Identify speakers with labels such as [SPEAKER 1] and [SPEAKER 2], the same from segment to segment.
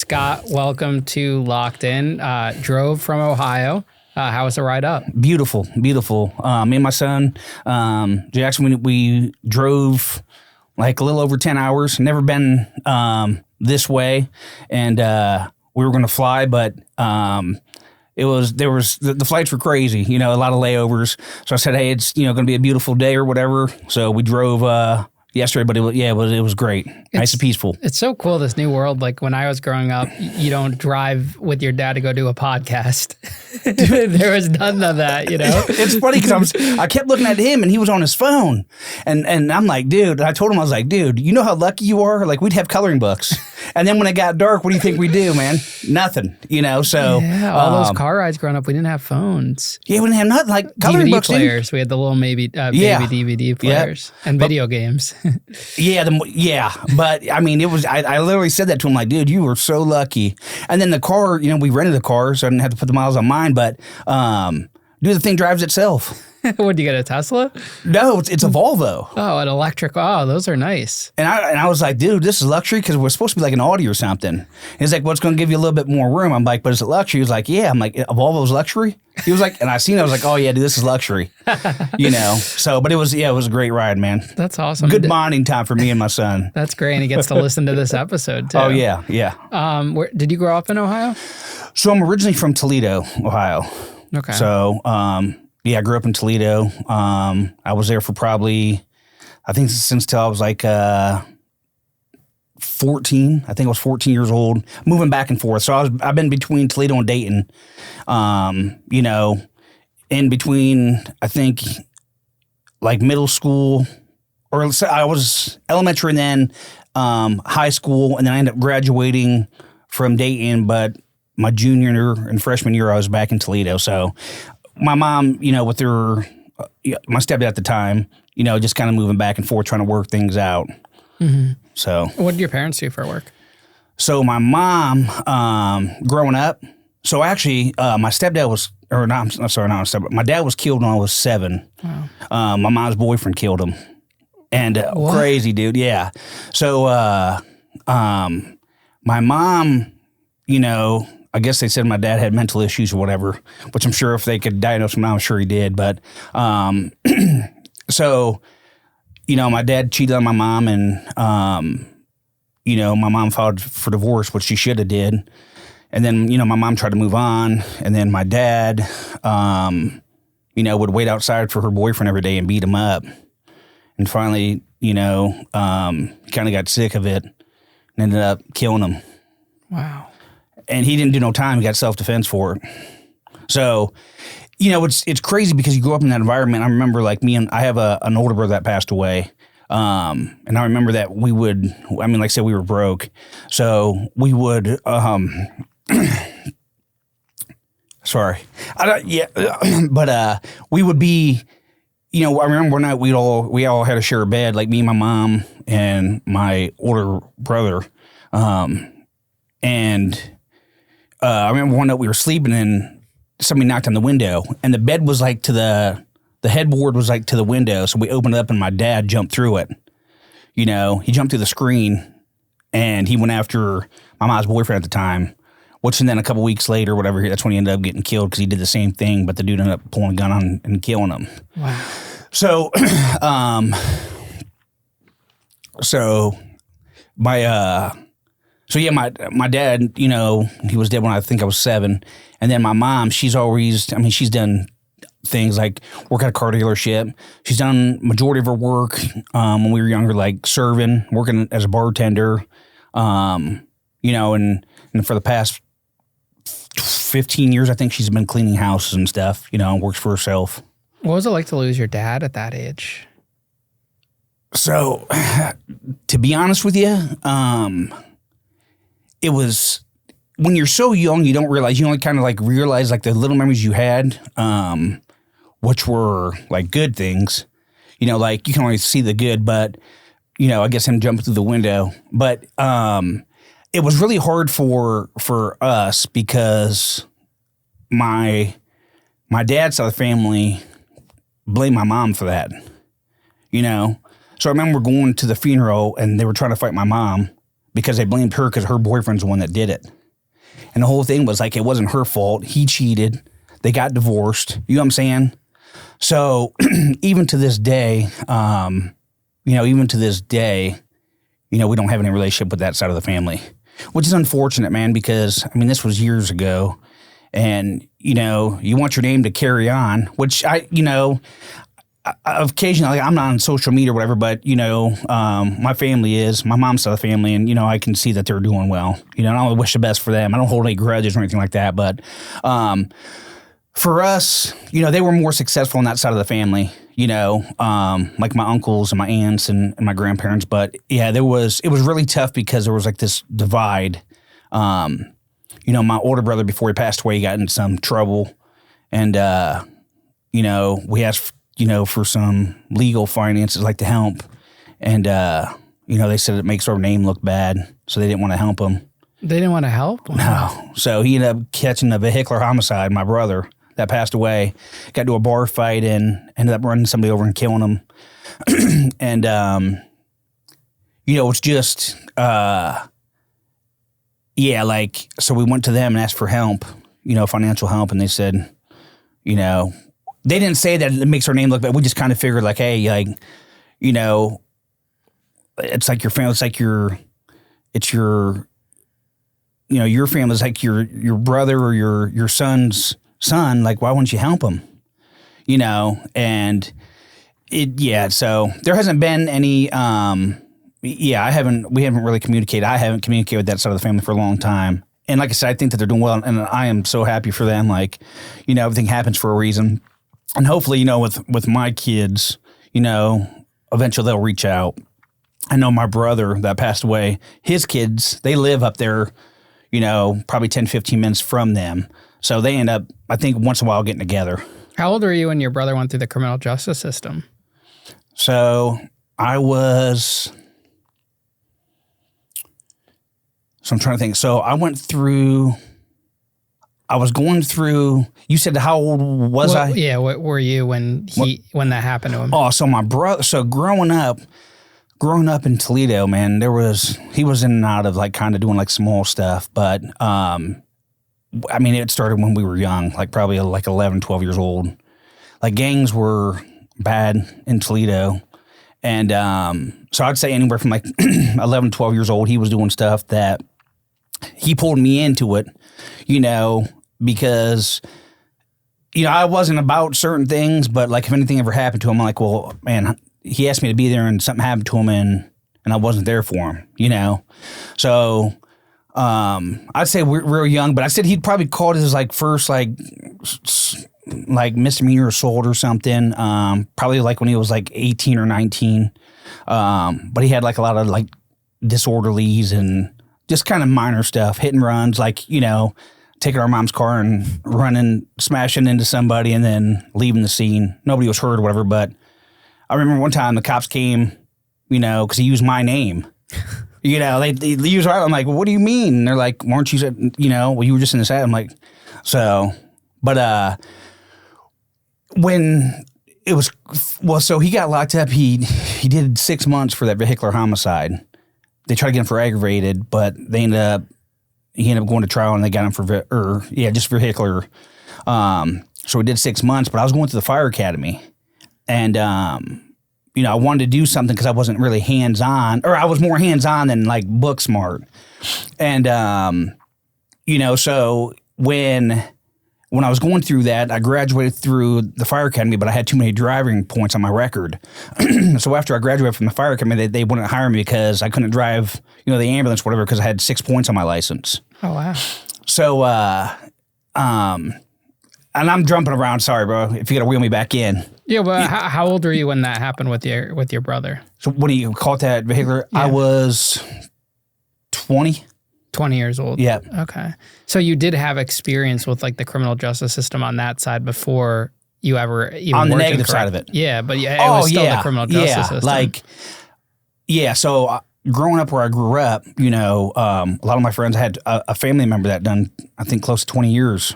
[SPEAKER 1] Scott, welcome to Locked In. Drove from Ohio. How was the ride up?
[SPEAKER 2] Beautiful. Me and my son, Jackson, we drove like a little over 10 hours. Never been this way, and we were going to fly, but the flights were crazy. You know, a lot of layovers. So I said, hey, it's going to be a beautiful day or whatever. So we drove yesterday, but it was great. Nice and peaceful.
[SPEAKER 1] It's so cool, this new world. Like when I was growing up, you don't drive with your dad to go do a podcast. There was none of that, you know?
[SPEAKER 2] It's funny because I kept looking at him and he was on his phone. And I'm like, dude, I told him, I was like, dude, you know how lucky you are? Like we'd have coloring books. And then when it got dark, what do you think we do, man? Nothing, so.
[SPEAKER 1] Yeah, all those car rides growing up, we didn't have phones.
[SPEAKER 2] Yeah, we didn't have nothing. Like coloring
[SPEAKER 1] DVD
[SPEAKER 2] books.
[SPEAKER 1] players. We had the little baby DVD players and video games.
[SPEAKER 2] But I mean, I literally said that to him, like, dude, you were so lucky. And then the car, we rented the car, so I didn't have to put the miles on mine, but dude, the thing drives itself.
[SPEAKER 1] What, did you get a Tesla?
[SPEAKER 2] No, it's a Volvo.
[SPEAKER 1] Oh, an electric. Oh, those are nice.
[SPEAKER 2] And I was like, dude, this is luxury because we're supposed to be like an Audi or something. He's like, well, it's going to give you a little bit more room. I'm like, but is it luxury? He was like, yeah. I'm like, a Volvo's luxury? He was like, and I was like, oh yeah, dude, this is luxury. So, but it was a great ride, man.
[SPEAKER 1] That's awesome.
[SPEAKER 2] Good bonding time for me and my son.
[SPEAKER 1] That's great. And he gets to listen to this episode too.
[SPEAKER 2] Oh yeah.
[SPEAKER 1] Did you grow up in Ohio?
[SPEAKER 2] So I'm originally from Toledo, Ohio.
[SPEAKER 1] Okay.
[SPEAKER 2] So, I grew up in Toledo. I was there for probably, I think since till I was like 14. I think I was 14 years old, moving back and forth. So I've been between Toledo and Dayton. In between, I think, like middle school, or I was elementary and then high school, and then I ended up graduating from Dayton. But my junior and freshman year, I was back in Toledo. So my mom, with her, my stepdad at the time, just kind of moving back and forth, trying to work things out.
[SPEAKER 1] Mm-hmm.
[SPEAKER 2] So,
[SPEAKER 1] what did your parents do for work?
[SPEAKER 2] So my mom, growing up, so actually, my stepdad was, or not, I'm sorry, not my stepdad. My dad was killed when I was 7. Wow. My mom's boyfriend killed him, and crazy dude, yeah. So, my mom, I guess they said my dad had mental issues or whatever, which I'm sure if they could diagnose him now, I'm sure he did. But so, my dad cheated on my mom, and my mom filed for divorce, which she should have did. And then, my mom tried to move on, and then my dad, would wait outside for her boyfriend every day and beat him up. And finally, kind of got sick of it and ended up killing him.
[SPEAKER 1] Wow.
[SPEAKER 2] And he didn't do no time. He got self-defense for it. So, it's crazy because you grow up in that environment. I remember like I have an older brother that passed away. And I remember that we would, like I said, we were broke. So we would, sorry. But we would be, I remember one night we all had to share a bed, like me and my mom and my older brother. I remember one night we were sleeping and somebody knocked on the window, and the bed was like the headboard was like to the window. So we opened it up and my dad jumped through it. He jumped through the screen and he went after my mom's boyfriend at the time, which, and then a couple weeks later, whatever, that's when he ended up getting killed because he did the same thing, but the dude ended up pulling a gun on and killing him.
[SPEAKER 1] Wow.
[SPEAKER 2] So, my dad, he was dead when I think I was 7. And then my mom, she's done things like work at a car dealership. She's done majority of her work when we were younger, like serving, working as a bartender, and for the past 15 years, I think she's been cleaning houses and stuff, works for herself.
[SPEAKER 1] What was it like to lose your dad at that age?
[SPEAKER 2] So, to be honest with you, it was, when you're so young, you don't realize, you only kind of like realize like the little memories you had, which were like good things, like you can only see the good, but, I guess him jumping through the window. But it was really hard for us because my dad's side of the family blamed my mom for that, So I remember going to the funeral and they were trying to fight my mom because they blamed her because her boyfriend's the one that did it. And the whole thing was like, it wasn't her fault. He cheated. They got divorced. You know what I'm saying? So even to this day, we don't have any relationship with that side of the family, which is unfortunate, man, because, I mean, this was years ago. And, you want your name to carry on, which occasionally, I'm not on social media or whatever, but, my family is, my mom's side of the family, and, I can see that they're doing well. I don't wish the best for them. I don't hold any grudges or anything like that. But for us, they were more successful on that side of the family, like my uncles and my aunts and my grandparents. But, yeah, it was really tough because there was like this divide. My older brother, before he passed away, he got in some trouble. And, we asked, for some legal finances, like to help. And, they said it makes our name look bad. So they didn't want to help him.
[SPEAKER 1] They didn't want to help?
[SPEAKER 2] No. So he ended up catching a vehicular homicide, my brother, that passed away. Got into a bar fight and ended up running somebody over and killing him. And, it's just, so we went to them and asked for help, financial help. And they said, they didn't say that it makes our name look bad. We just kind of figured like, hey, it's like your family. It's like your family is like your brother or your son's son. Like, why wouldn't you help him? And so there hasn't been any, we haven't really communicated. I haven't communicated with that side of the family for a long time. And like I said, I think that they're doing well, and I am so happy for them. Like, everything happens for a reason. And hopefully, with my kids, eventually they'll reach out. I know my brother that passed away, his kids, they live up there, probably 10, 15 minutes from them. So they end up, I think, once in a while getting together.
[SPEAKER 1] How old were you when your brother went through the criminal justice system?
[SPEAKER 2] So I'm trying to think. So I was going through, you said how old was I?
[SPEAKER 1] Yeah, what were you when that happened to him?
[SPEAKER 2] Oh, so my brother, growing up in Toledo, man, he was in and out of like kind of doing like small stuff. But, it started when we were young, like probably like 11, 12 years old. Like gangs were bad in Toledo. And so I'd say anywhere from like 11, 12 years old, he was doing stuff that he pulled me into it, because, I wasn't about certain things, but like if anything ever happened to him, I'm like, well, man, he asked me to be there and something happened to him and I wasn't there for him, So I'd say we're real young, but I said he'd probably called his like first like misdemeanor assault or something, probably like when he was like 18 or 19. But he had like a lot of like disorderlies and just kind of minor stuff, hit and runs, like, taking our mom's car and running, smashing into somebody and then leaving the scene. Nobody was hurt or whatever, but I remember one time the cops came, because he used my name. They use our, I'm like, well, what do you mean? And they're like, weren't you, well, you were just in this ad. I'm like, so, but when it was, well, so he got locked up. He did 6 months for that vehicular homicide. They tried to get him for aggravated, but he ended up going to trial and they got him for, just vehicular. So we did 6 months, but I was going to the fire academy and, I wanted to do something because I wasn't really hands-on, or I was more hands-on than like book smart. And, so when I was going through that, I graduated through the fire academy, but I had too many driving points on my record. So after I graduated from the fire academy, they wouldn't hire me because I couldn't drive, the ambulance, whatever, because I had 6 points on my license.
[SPEAKER 1] Oh, wow.
[SPEAKER 2] So, and I'm jumping around. Sorry, bro. If you got to wheel me back in.
[SPEAKER 1] Yeah, but how old were you when that happened with your brother?
[SPEAKER 2] So what do you call it, that vehicular?
[SPEAKER 1] Yeah.
[SPEAKER 2] I was 20.
[SPEAKER 1] 20 years old?
[SPEAKER 2] Yeah.
[SPEAKER 1] Okay. So you did have experience with like the criminal justice system on that side before you ever even
[SPEAKER 2] on the
[SPEAKER 1] worked
[SPEAKER 2] negative side of it.
[SPEAKER 1] Yeah, but it was still the criminal justice system. So growing up where I grew up, a lot of my friends had a family member that done, I think, close to 20 years.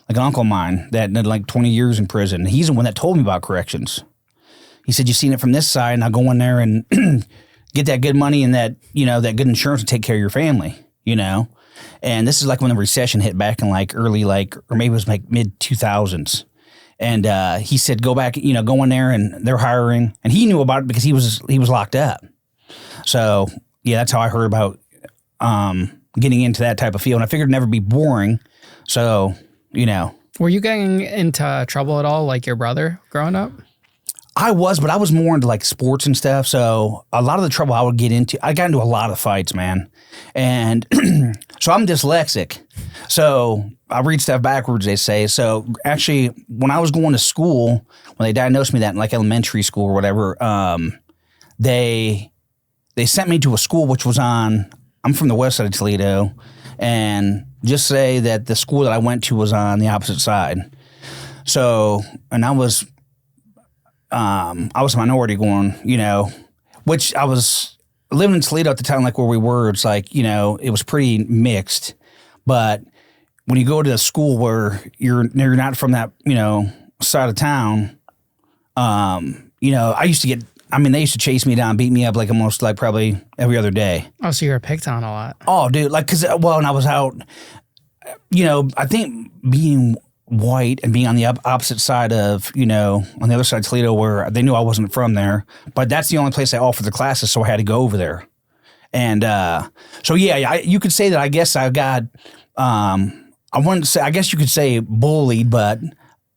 [SPEAKER 1] Like an uncle of mine that did like 20 years in prison. He's the one that told me about corrections. He said, you've seen it from this side, and I'll go in there and get that good money and that, that good insurance to take care of your family, And this is like when the recession hit back in like early, like, or maybe it was like mid 2000s. And he said, go back, go in there and they're hiring. And he knew about it because he was locked up. So yeah, that's how I heard about getting into that type of field. And I figured it'd never be boring. So,
[SPEAKER 3] Were you getting into trouble at all like your brother growing up?
[SPEAKER 1] I was, but I was more into like sports and stuff. So a lot of the trouble I would get into, I got into a lot of fights, man. And so I'm dyslexic. So I read stuff backwards, they say. So actually, when I was going to school, when they diagnosed me that in like elementary school or whatever, they sent me to a school which was I'm from the west side of Toledo, and just say that the school that I went to was on the opposite side. So, and I was a minority going, which I was living in Toledo at the time, like where we were, it's like, it was pretty mixed. But when you go to a school where you're not from that, side of town, I used to they used to chase me down, beat me up like almost like probably every other day.
[SPEAKER 3] Oh, so you were picked on a lot.
[SPEAKER 1] Oh, dude, like, and I was out, I think being white and being on the opposite side of, on the other side of Toledo where they knew I wasn't from there, but that's the only place they offered the classes, so I had to go over there. And so, yeah, you could say that I guess I got, I guess you could say bullied, but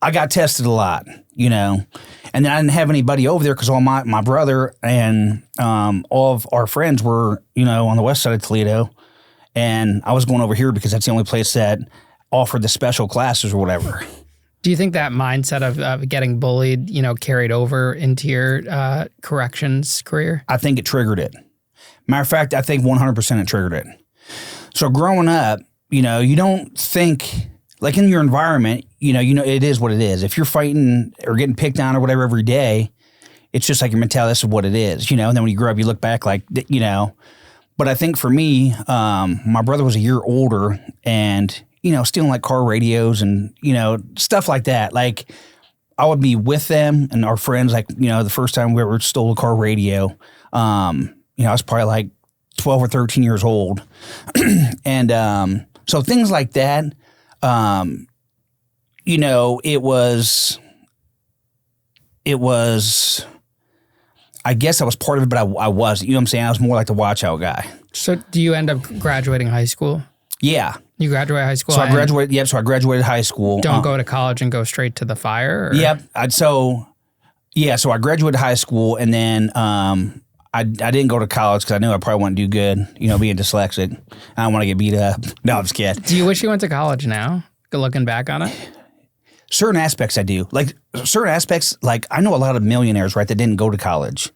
[SPEAKER 1] I got tested a lot, and then I didn't have anybody over there because all my brother and all of our friends were, on the west side of Toledo, and I was going over here because that's the only place that offered the special classes or whatever.
[SPEAKER 3] Do you think that mindset of getting bullied, carried over into your corrections career?
[SPEAKER 1] I think it triggered it. Matter of fact, I think 100% it triggered it. So growing up, you don't think, like in your environment, it is what it is. If you're fighting or getting picked on or whatever every day, it's just like your mentality, this is what it is, and then when you grow up, you look back like, But I think for me, my brother was a year older and, stealing like car radios and, stuff like that. Like I would be with them and our friends, like, the first time we ever stole a car radio, I was probably like 12 or 13 years old. And so things like that, it was, I guess I was part of it, but I wasn't. You know what I'm saying? I was more like the watch out guy.
[SPEAKER 3] So do you end up graduating high school?
[SPEAKER 1] Yeah.
[SPEAKER 3] You graduated high school?
[SPEAKER 1] So I graduated. Yep. So I graduated high school.
[SPEAKER 3] Don't go to college and go straight to the fire? Or?
[SPEAKER 1] Yep. So I graduated high school and then I didn't go to college because I knew I probably wouldn't do good, being dyslexic. I don't want to get beat up. No, I'm just kidding.
[SPEAKER 3] Do you wish you went to college now, looking back on it?
[SPEAKER 1] Certain aspects I do. Like certain aspects, like I know a lot of millionaires, right, that didn't go to college.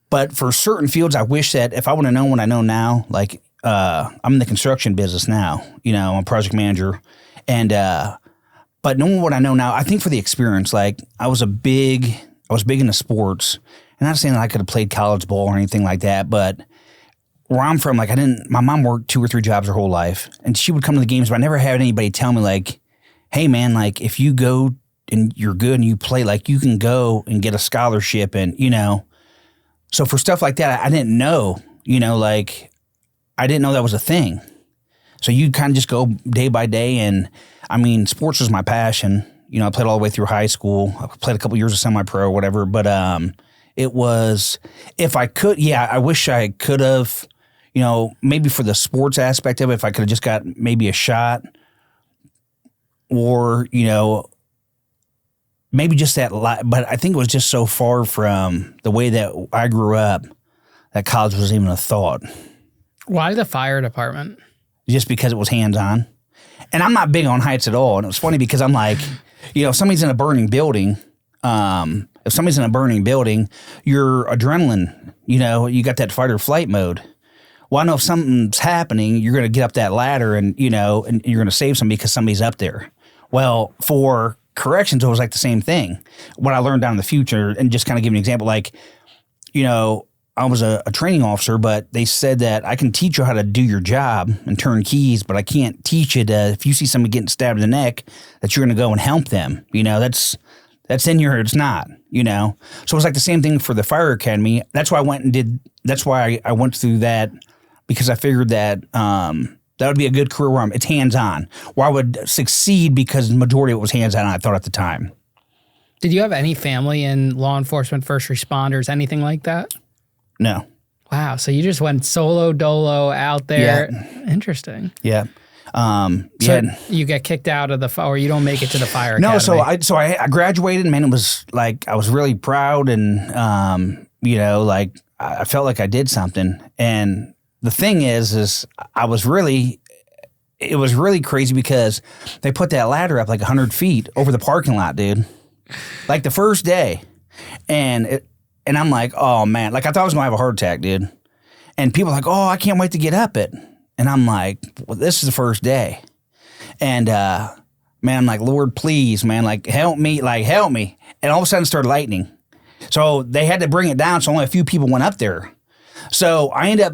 [SPEAKER 1] But for certain fields, I wish that if I would have known what I know now, like I'm in the construction business now, I'm a project manager. And but knowing what I know now, I think for the experience, like I was big into sports. And I'm not saying that I could have played college ball or anything like that, but where I'm from, like my mom worked 2 or 3 jobs her whole life. And she would come to the games, but I never had anybody tell me like, hey man, like if you go and you're good and you play, like you can go and get a scholarship and, So for stuff like that, I didn't know, like I didn't know that was a thing. So you kind of just go day by day. And I mean, sports was my passion. I played all the way through high school. I played a couple years of semi-pro or whatever. But it was, if I could, I wish I could have, maybe for the sports aspect of it, if I could have just got maybe a shot or, maybe just that, but I think it was just so far from the way that I grew up that college was even a thought.
[SPEAKER 3] Why the fire department?
[SPEAKER 1] Just because it was hands-on. And I'm not big on heights at all. And it was funny because I'm like, if somebody's in a burning building, your adrenaline, you got that fight or flight mode. Well, I know if something's happening, you're going to get up that ladder and, and you're going to save somebody because somebody's up there. Well, for corrections, it was like the same thing. What I learned down in the future, and just kind of give an example, like, I was a training officer, but they said that I can teach you how to do your job and turn keys, but I can't teach you to, if you see somebody getting stabbed in the neck, that you're going to go and help them. That's in your, it's not, So it was like the same thing for the fire academy. That's why I went through that, because I figured that,
[SPEAKER 2] That would be a good career where it's hands-on. Where I would succeed because the majority of it was hands-on, I thought at the time.
[SPEAKER 3] Did you have any family in law enforcement, first responders, anything like that?
[SPEAKER 2] No.
[SPEAKER 3] Wow. So you just went solo dolo out there. Yeah. Interesting.
[SPEAKER 2] Yeah.
[SPEAKER 3] So you get kicked out of or you don't make it to the fire academy.
[SPEAKER 2] No, so I graduated, man. It was like I was really proud, and like I felt like I did something. And the thing is it was really crazy because they put that ladder up like 100 feet over the parking lot, dude. Like the first day, and I'm like, oh man, like I thought I was gonna have a heart attack, dude. And people are like, oh, I can't wait to get up it. And I'm like, well, this is the first day. And, man, I'm like, Lord, please, man, like, help me. And all of a sudden it started lightning. So they had to bring it down. So only a few people went up there. So I end up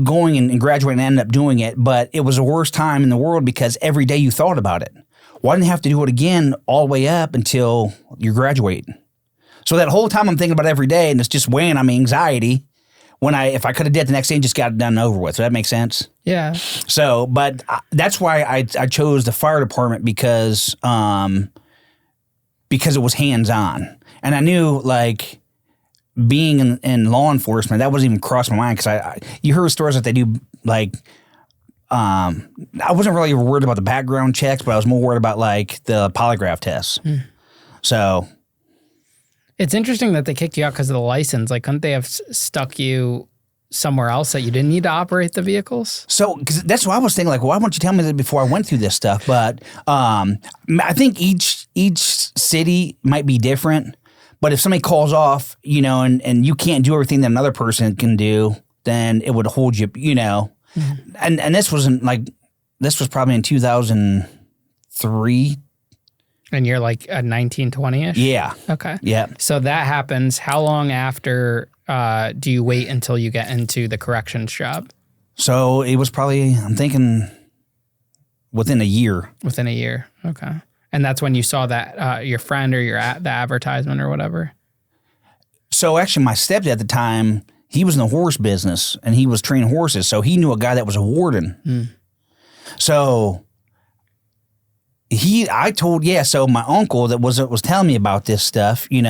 [SPEAKER 2] going and graduating and ended up doing it. But it was the worst time in the world because every day you thought about it. Well, I didn't have to do it again all the way up until you graduate. So that whole time I'm thinking about it every day, and it's just weighing on my anxiety. If I could have did it the next day and just got it done and over with. Does that make sense?
[SPEAKER 3] Yeah.
[SPEAKER 2] So, but that's why I chose the fire department because it was hands-on. And I knew, like, being in law enforcement, that wasn't even cross my mind because you heard stories that they do, like, I wasn't really worried about the background checks, but I was more worried about, like, the polygraph tests. So...
[SPEAKER 3] It's interesting that they kicked you out because of the license. Like, couldn't they have stuck you somewhere else that you didn't need to operate the vehicles?
[SPEAKER 2] So, because that's what I was thinking. Like, why won't you tell me that before I went through this stuff? But I think each city might be different. But if somebody calls off, and you can't do everything that another person can do, then it would hold you, Mm-hmm. And this wasn't like this was probably in 2003.
[SPEAKER 3] And you're like a 19, 20-ish?
[SPEAKER 2] Yeah.
[SPEAKER 3] Okay.
[SPEAKER 2] Yeah.
[SPEAKER 3] So that happens. How long after do you wait until you get into the corrections job?
[SPEAKER 2] So it was probably, I'm thinking, within a year.
[SPEAKER 3] Within a year. Okay. And that's when you saw that your friend or the advertisement or whatever?
[SPEAKER 2] So actually my stepdad at the time, he was in the horse business and he was training horses. So he knew a guy that was a warden. So... So my uncle that was telling me about this stuff, he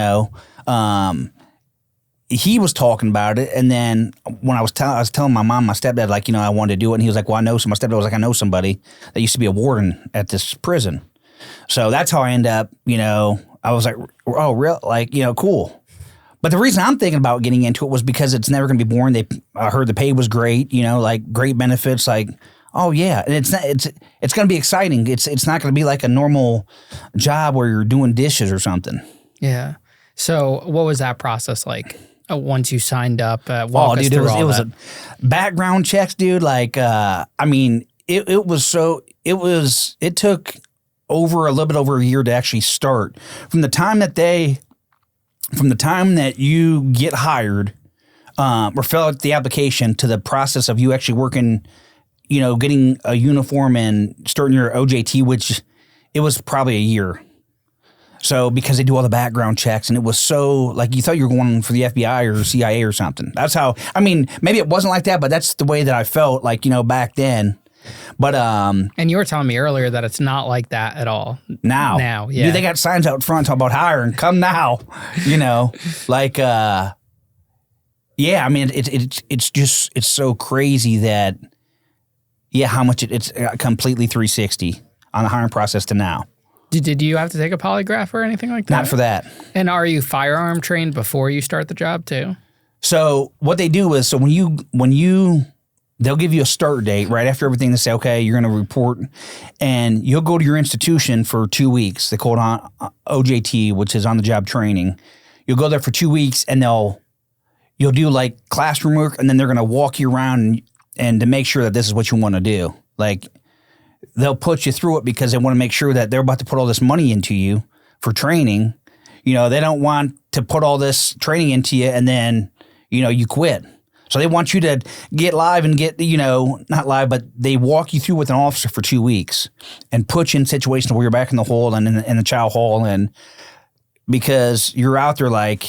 [SPEAKER 2] was talking about it. And then when I was telling my mom, my stepdad, like, I wanted to do it. And he was like, well, my stepdad was like, I know somebody that used to be a warden at this prison. So that's how I end up, I was like, oh, real? Like, cool. But the reason I'm thinking about getting into it was because it's never going to be boring. I heard the pay was great, like great benefits, like, oh yeah, and it's going to be exciting. It's not going to be like a normal job where you're doing dishes or something.
[SPEAKER 3] Yeah. So what was that process like once you signed up? Walk us through all that. It was a
[SPEAKER 2] background checks, dude. Like, it took a little bit over a year to actually start from the time that you get hired or fill out the application to the process of you actually working. Getting a uniform and starting your OJT, which it was probably a year. So because they do all the background checks and it was so like you thought you were going for the FBI or CIA or something. That's how, maybe it wasn't like that, but that's the way that I felt like, back then. But
[SPEAKER 3] and you were telling me earlier that it's not like that at all. Now, yeah.
[SPEAKER 2] Dude, they got signs out front talking about hiring. Come now, like it's so crazy that. Yeah, how much it's completely 360 on the hiring process to now.
[SPEAKER 3] Did you have to take a polygraph or anything like that?
[SPEAKER 2] Not for that.
[SPEAKER 3] And are you firearm trained before you start the job too?
[SPEAKER 2] So what they do is, they'll give you a start date right after everything. They say, okay, you're going to report, and you'll go to your institution for 2 weeks. They call it OJT, which is on the job training. You'll go there for 2 weeks, and you'll do like classroom work, and then they're going to walk you around and to make sure that this is what you want to do. Like, they'll put you through it because they want to make sure that they're about to put all this money into you for training. They don't want to put all this training into you and then, you quit. So they want you to get live and get, not live, but they walk you through with an officer for 2 weeks and put you in situations where you're back in the hole and in the chow hall. And because you're out there like,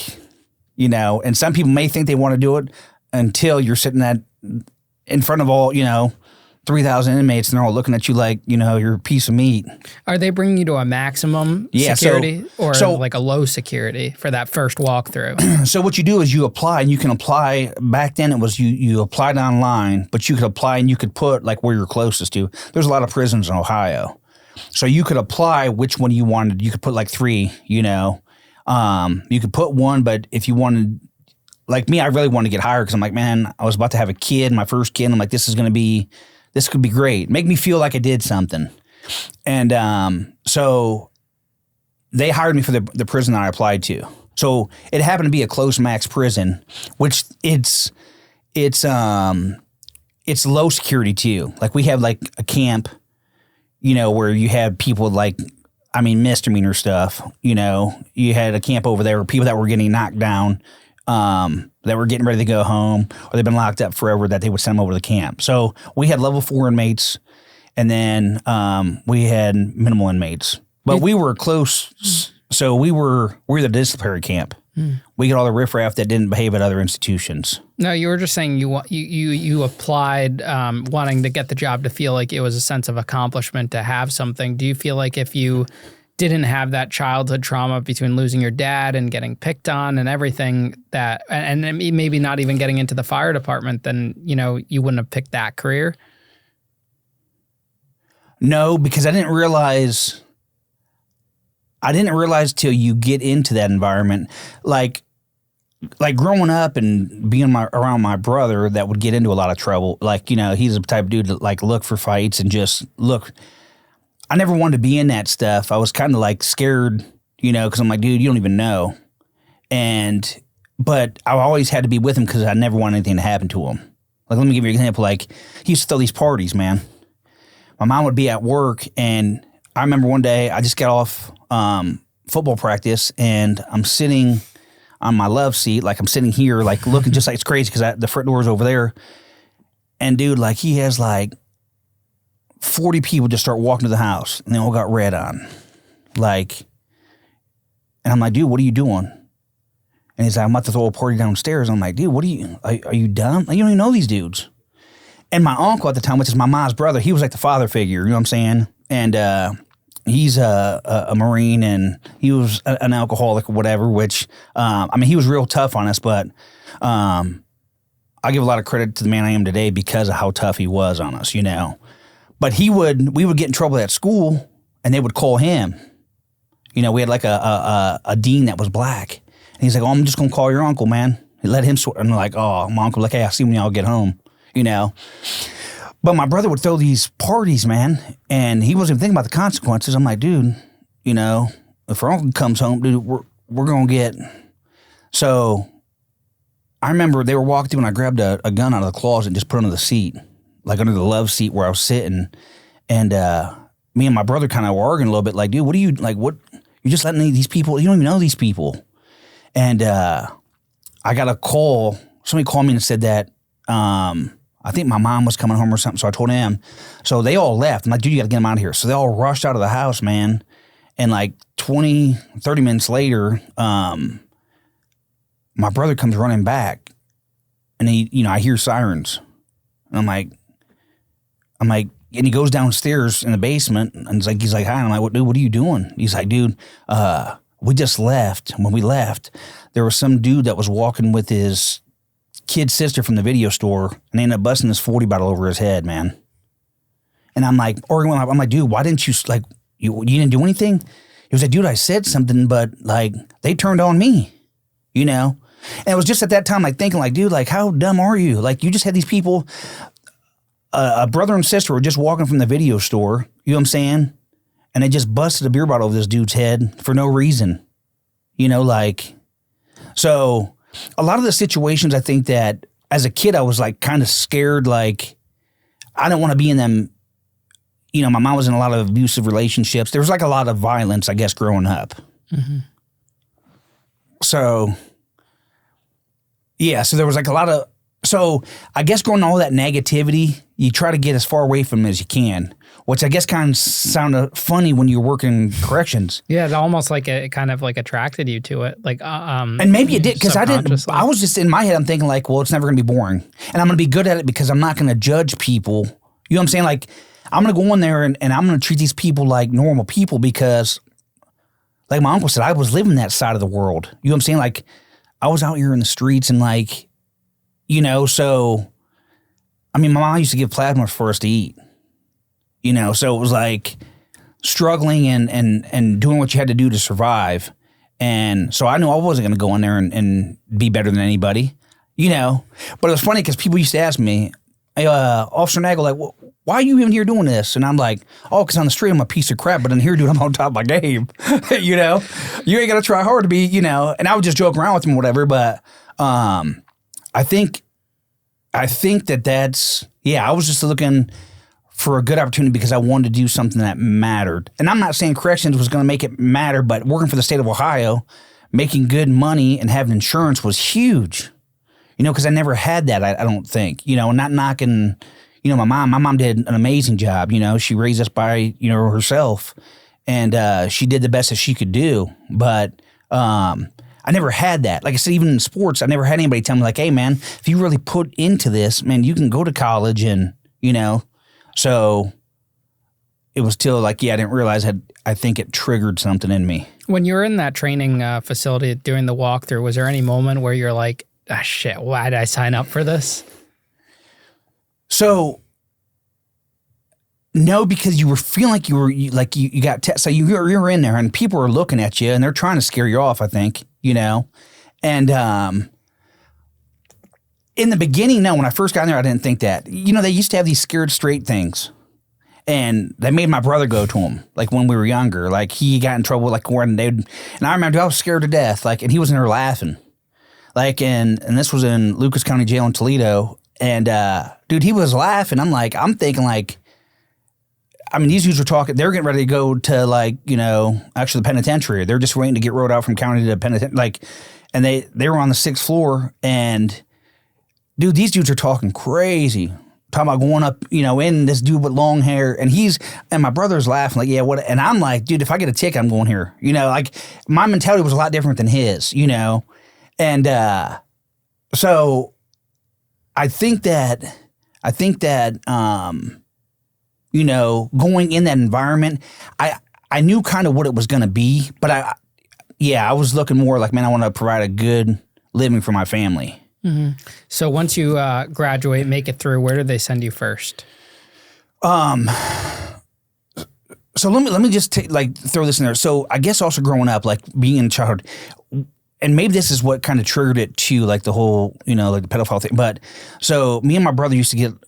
[SPEAKER 2] and some people may think they want to do it until you're sitting in front of all, 3,000 inmates, and they're all looking at you like, you're a piece of meat.
[SPEAKER 3] Are they bringing you to a maximum security or like a low security for that first walkthrough?
[SPEAKER 2] So what you do is you apply, and you can apply. Back then it was you applied online, but you could apply and you could put like where you're closest to. There's a lot of prisons in Ohio. So you could apply which one you wanted. You could put like 3, You could put 1, but if you wanted, like me, I really wanted to get hired because I'm like, man, I was about to have a kid, my first kid. And I'm like, this could be great. Make me feel like I did something. And so they hired me for the prison that I applied to. So it happened to be a close max prison, which it's low security too. Like we have like a camp, where you have people like, misdemeanor stuff. You had a camp over there where people that were getting knocked down, that were getting ready to go home, or they've been locked up forever, that they would send them over to the camp. So we had level 4 inmates, and then we had minimal inmates. But we were close, so we were the disciplinary camp. We got all the riffraff that didn't behave at other institutions.
[SPEAKER 3] No, you were just saying you applied wanting to get the job to feel like it was a sense of accomplishment to have something. Do you feel like if you didn't have that childhood trauma between losing your dad and getting picked on and everything that, and maybe not even getting into the fire department, then, you wouldn't have picked that career?
[SPEAKER 2] No, because I didn't realize till you get into that environment, like growing up and being around my brother that would get into a lot of trouble. Like, he's the type of dude that like look for fights and just look. I never wanted to be in that stuff. I was kind of like scared, because I'm like, dude, you don't even know. But I always had to be with him because I never wanted anything to happen to him. Like, let me give you an example. Like, he used to throw these parties, man. My mom would be at work, and I remember one day I just got off football practice, and I'm sitting on my love seat, like I'm sitting here, like looking just like it's crazy because the front door's over there. And dude, like he has like 40 people just start walking to the house, and they all got red on. Like, and I'm like, dude, what are you doing? And he's like, I'm about to throw a party downstairs. I'm like, dude, what are you dumb? Like, you don't even know these dudes. And my uncle at the time, which is my mom's brother, he was like the father figure, you know what I'm saying? And he's a Marine, and he was an alcoholic or whatever, which, he was real tough on us, but I give a lot of credit to the man I am today because of how tough he was on us, But we would get in trouble at school, and they would call him. We had like a dean that was black. And he's like, oh, I'm just going to call your uncle, man. And let him sort. And they're like, oh, my uncle, like, hey, I'll see when y'all get home, But my brother would throw these parties, man, and he wasn't even thinking about the consequences. I'm like, dude, if our uncle comes home, dude, we're going to get. So I remember they were walking through, and I grabbed a gun out of the closet and just put it under the seat, like under the love seat where I was sitting. And me and my brother kind of were arguing a little bit, like, dude, what you're just letting these people, you don't even know these people. And I got a call. Somebody called me and said that I think my mom was coming home or something, so I told him. So they all left. I'm like, dude, you got to get them out of here. So they all rushed out of the house, man. And like 20, 30 minutes later, my brother comes running back, and I hear sirens. And I'm like, and he goes downstairs in the basement, and he's like, hi. And I'm like, dude, what are you doing? He's like, dude, we just left. When we left, there was some dude that was walking with his kid's sister from the video store, and they ended up busting this 40 bottle over his head, man. And I'm like, dude, why didn't you, like, you didn't do anything? He was like, dude, I said something, but like, they turned on me, And it was just at that time, like, thinking, like, dude, like, how dumb are you? Like, you just had these people, a brother and sister were just walking from the video store, you know what I'm saying? And they just busted a beer bottle over this dude's head for no reason, so a lot of the situations, I think that as a kid, I was like kind of scared, like I don't want to be in them. My mom was in a lot of abusive relationships. There was like a lot of violence, I guess, growing up. Mm-hmm. So, yeah, so there was like a lot of, so I guess going all that negativity, you try to get as far away from it as you can, which I guess kind of sounded funny when you were working corrections.
[SPEAKER 3] Yeah, it almost like it kind of like attracted you to it. Like,
[SPEAKER 2] and maybe it did, because I was just in my head, I'm thinking like, well, it's never going to be boring. And I'm going to be good at it because I'm not going to judge people,
[SPEAKER 1] You know what I'm saying? Like, I'm going to go in there and I'm going to treat these people like normal people because, like my uncle said, I was living that side of the world. You know what I'm saying? Like, I was out here in the streets and like, you know, so, I mean, my mom used to give plasma for us to eat, you know, so it was like struggling and doing what you had to do to survive. And so I knew I wasn't going to go in there and be better than anybody, you know, but it was funny because people used to ask me, hey, Officer Nagle, like, why are you even here doing this? And I'm like, oh, because on the street I'm a piece of crap, but in here, dude, I'm on top of my game. You know, you ain't got to try hard to be, you know, and I would just joke around with him or whatever. But I think that's, I was just looking for a good opportunity because I wanted to do something that mattered. And I'm not saying corrections was going to make it matter, but working for the state of Ohio, making good money and having insurance was huge. You know, because I never had that, I don't think. You know, not knocking, you know, my mom did an amazing job. You know, she raised us by, you know, herself. And she did the best that she could do. But I never had that. Like I said, even in sports, I never had anybody tell me like, hey, man, if you really put into this, man, you can go to college and, you know. So it was still like, I didn't realize I think it triggered something in me.
[SPEAKER 3] When you were in that training facility doing the walkthrough, was there any moment where you're like, ah, shit, why did I sign up for this?
[SPEAKER 1] So, no, because you were feeling like you got so you're in there and people are looking at you and they're trying to scare you off, I think, you know. And in the beginning, no, when I first got in there, I didn't think that. You know, they used to have these scared straight things. And they made my brother go to them, like when we were younger. Like he got in trouble, like when and I remember I was scared to death, like, and he was in there laughing. Like, and this was in Lucas County Jail in Toledo. And, dude, he was laughing. I'm thinking like, I mean, these dudes were talking, they're getting ready to go to like, you know, actually the penitentiary. They're just waiting to get rode out from county to penitentiary. Like, and they were on the 6th floor and dude, these dudes are talking crazy. Talking about going up, you know, in this dude with long hair. And my brother's laughing like, yeah, what? And I'm like, dude, if I get a ticket, I'm going here. You know, like my mentality was a lot different than his, you know. And so I think that you know, going in that environment, I knew kind of what it was going to be, but I was looking more like, man, I want to provide a good living for my family.
[SPEAKER 3] Mm-hmm. So once you graduate, make it through, where do they send you first?
[SPEAKER 1] So let me just throw this in there. So I guess also growing up, like being in childhood, and maybe this is what kind of triggered it too, like the whole, you know, like the pedophile thing. But so me and my brother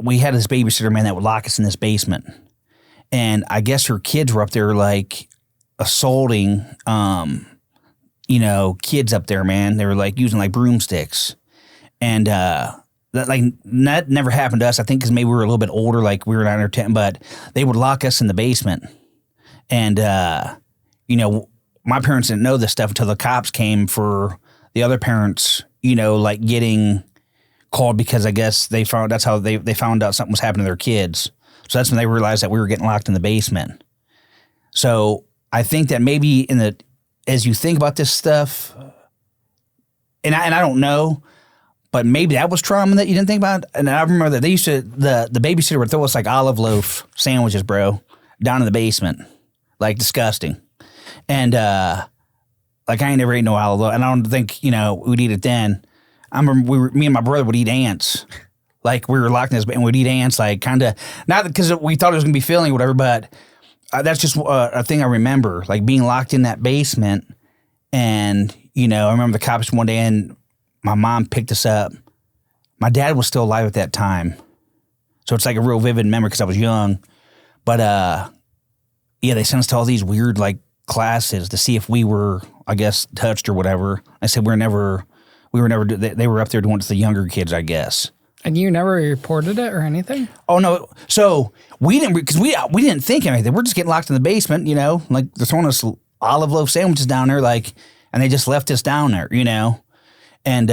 [SPEAKER 1] we had this babysitter, man, that would lock us in this basement. And I guess her kids were up there like assaulting, you know, kids up there, man. They were like using like broomsticks. And that never happened to us, I think, because maybe we were a little bit older, like we were 9 or 10, but they would lock us in the basement. And, you know, my parents didn't know this stuff until the cops came for the other parents, you know, like getting called because I guess that's how they found out something was happening to their kids. So that's when they realized that we were getting locked in the basement. So I think that maybe as you think about this stuff, and I don't know, but maybe that was trauma that you didn't think about. And I remember that they used to, the babysitter would throw us like olive loaf sandwiches, bro, down in the basement. Like disgusting. And like I ain't never ate no olive loaf. And I don't think, you know, we'd eat it then. I remember me and my brother would eat ants. Like we were locked in this, and we'd eat ants, like kind of, not because we thought it was going to be filling or whatever, but that's just a thing I remember, like being locked in that basement. And, you know, I remember the cops one day and my mom picked us up. My dad was still alive at that time. So it's like a real vivid memory because I was young. But, they sent us to all these weird, like, classes to see if we were, I guess, touched or whatever. I said they were up there doing it to the younger kids, I guess.
[SPEAKER 3] And you never reported it or anything?
[SPEAKER 1] Oh, no. So we didn't, because we didn't think anything. We're just getting locked in the basement, you know, like they're throwing us olive loaf sandwiches down there, like, and they just left us down there, you know. And,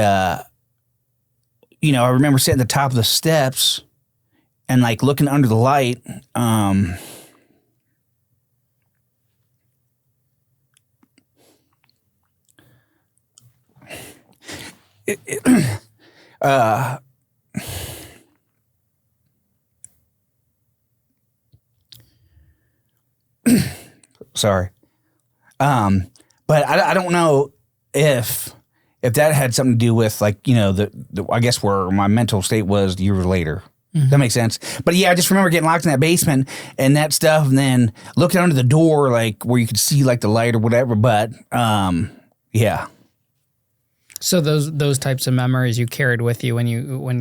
[SPEAKER 1] you know, I remember sitting at the top of the steps and like looking under the light.
[SPEAKER 2] Sorry. But I don't know if that had something to do with like, you know, the I guess where my mental state was years later. Mm-hmm. That makes sense. But yeah, I just remember getting locked in that basement and that stuff, and then looking under the door, like where you could see like the light or whatever. But yeah.
[SPEAKER 3] So those types of memories you carried with you when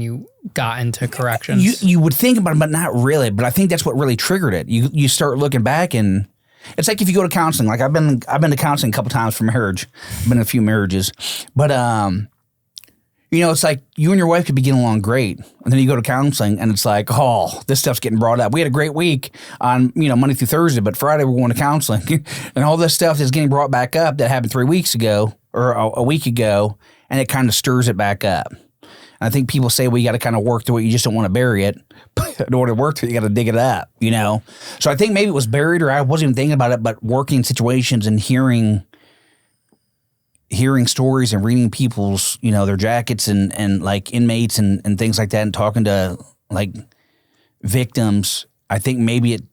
[SPEAKER 3] you got into corrections.
[SPEAKER 2] You would think about it, but not really. But I think that's what really triggered it. You start looking back, and it's like if you go to counseling. Like I've been to counseling a couple times for marriage. I've been in a few marriages, but you know, it's like you and your wife could be getting along great, and then you go to counseling, and it's like, oh, this stuff's getting brought up. We had a great week on, you know, Monday through Thursday, but Friday we're going to counseling, and all this stuff is getting brought back up that happened 3 weeks ago or a week ago, and it kind of stirs it back up. And I think people say, well, you got to kind of work through it. You just don't want to bury it. In order to work through it, you got to dig it up, you know? So I think maybe it was buried, or I wasn't even thinking about it, but working situations and hearing stories and reading people's, you know, their jackets and like inmates and things like that, and talking to like victims, I think maybe it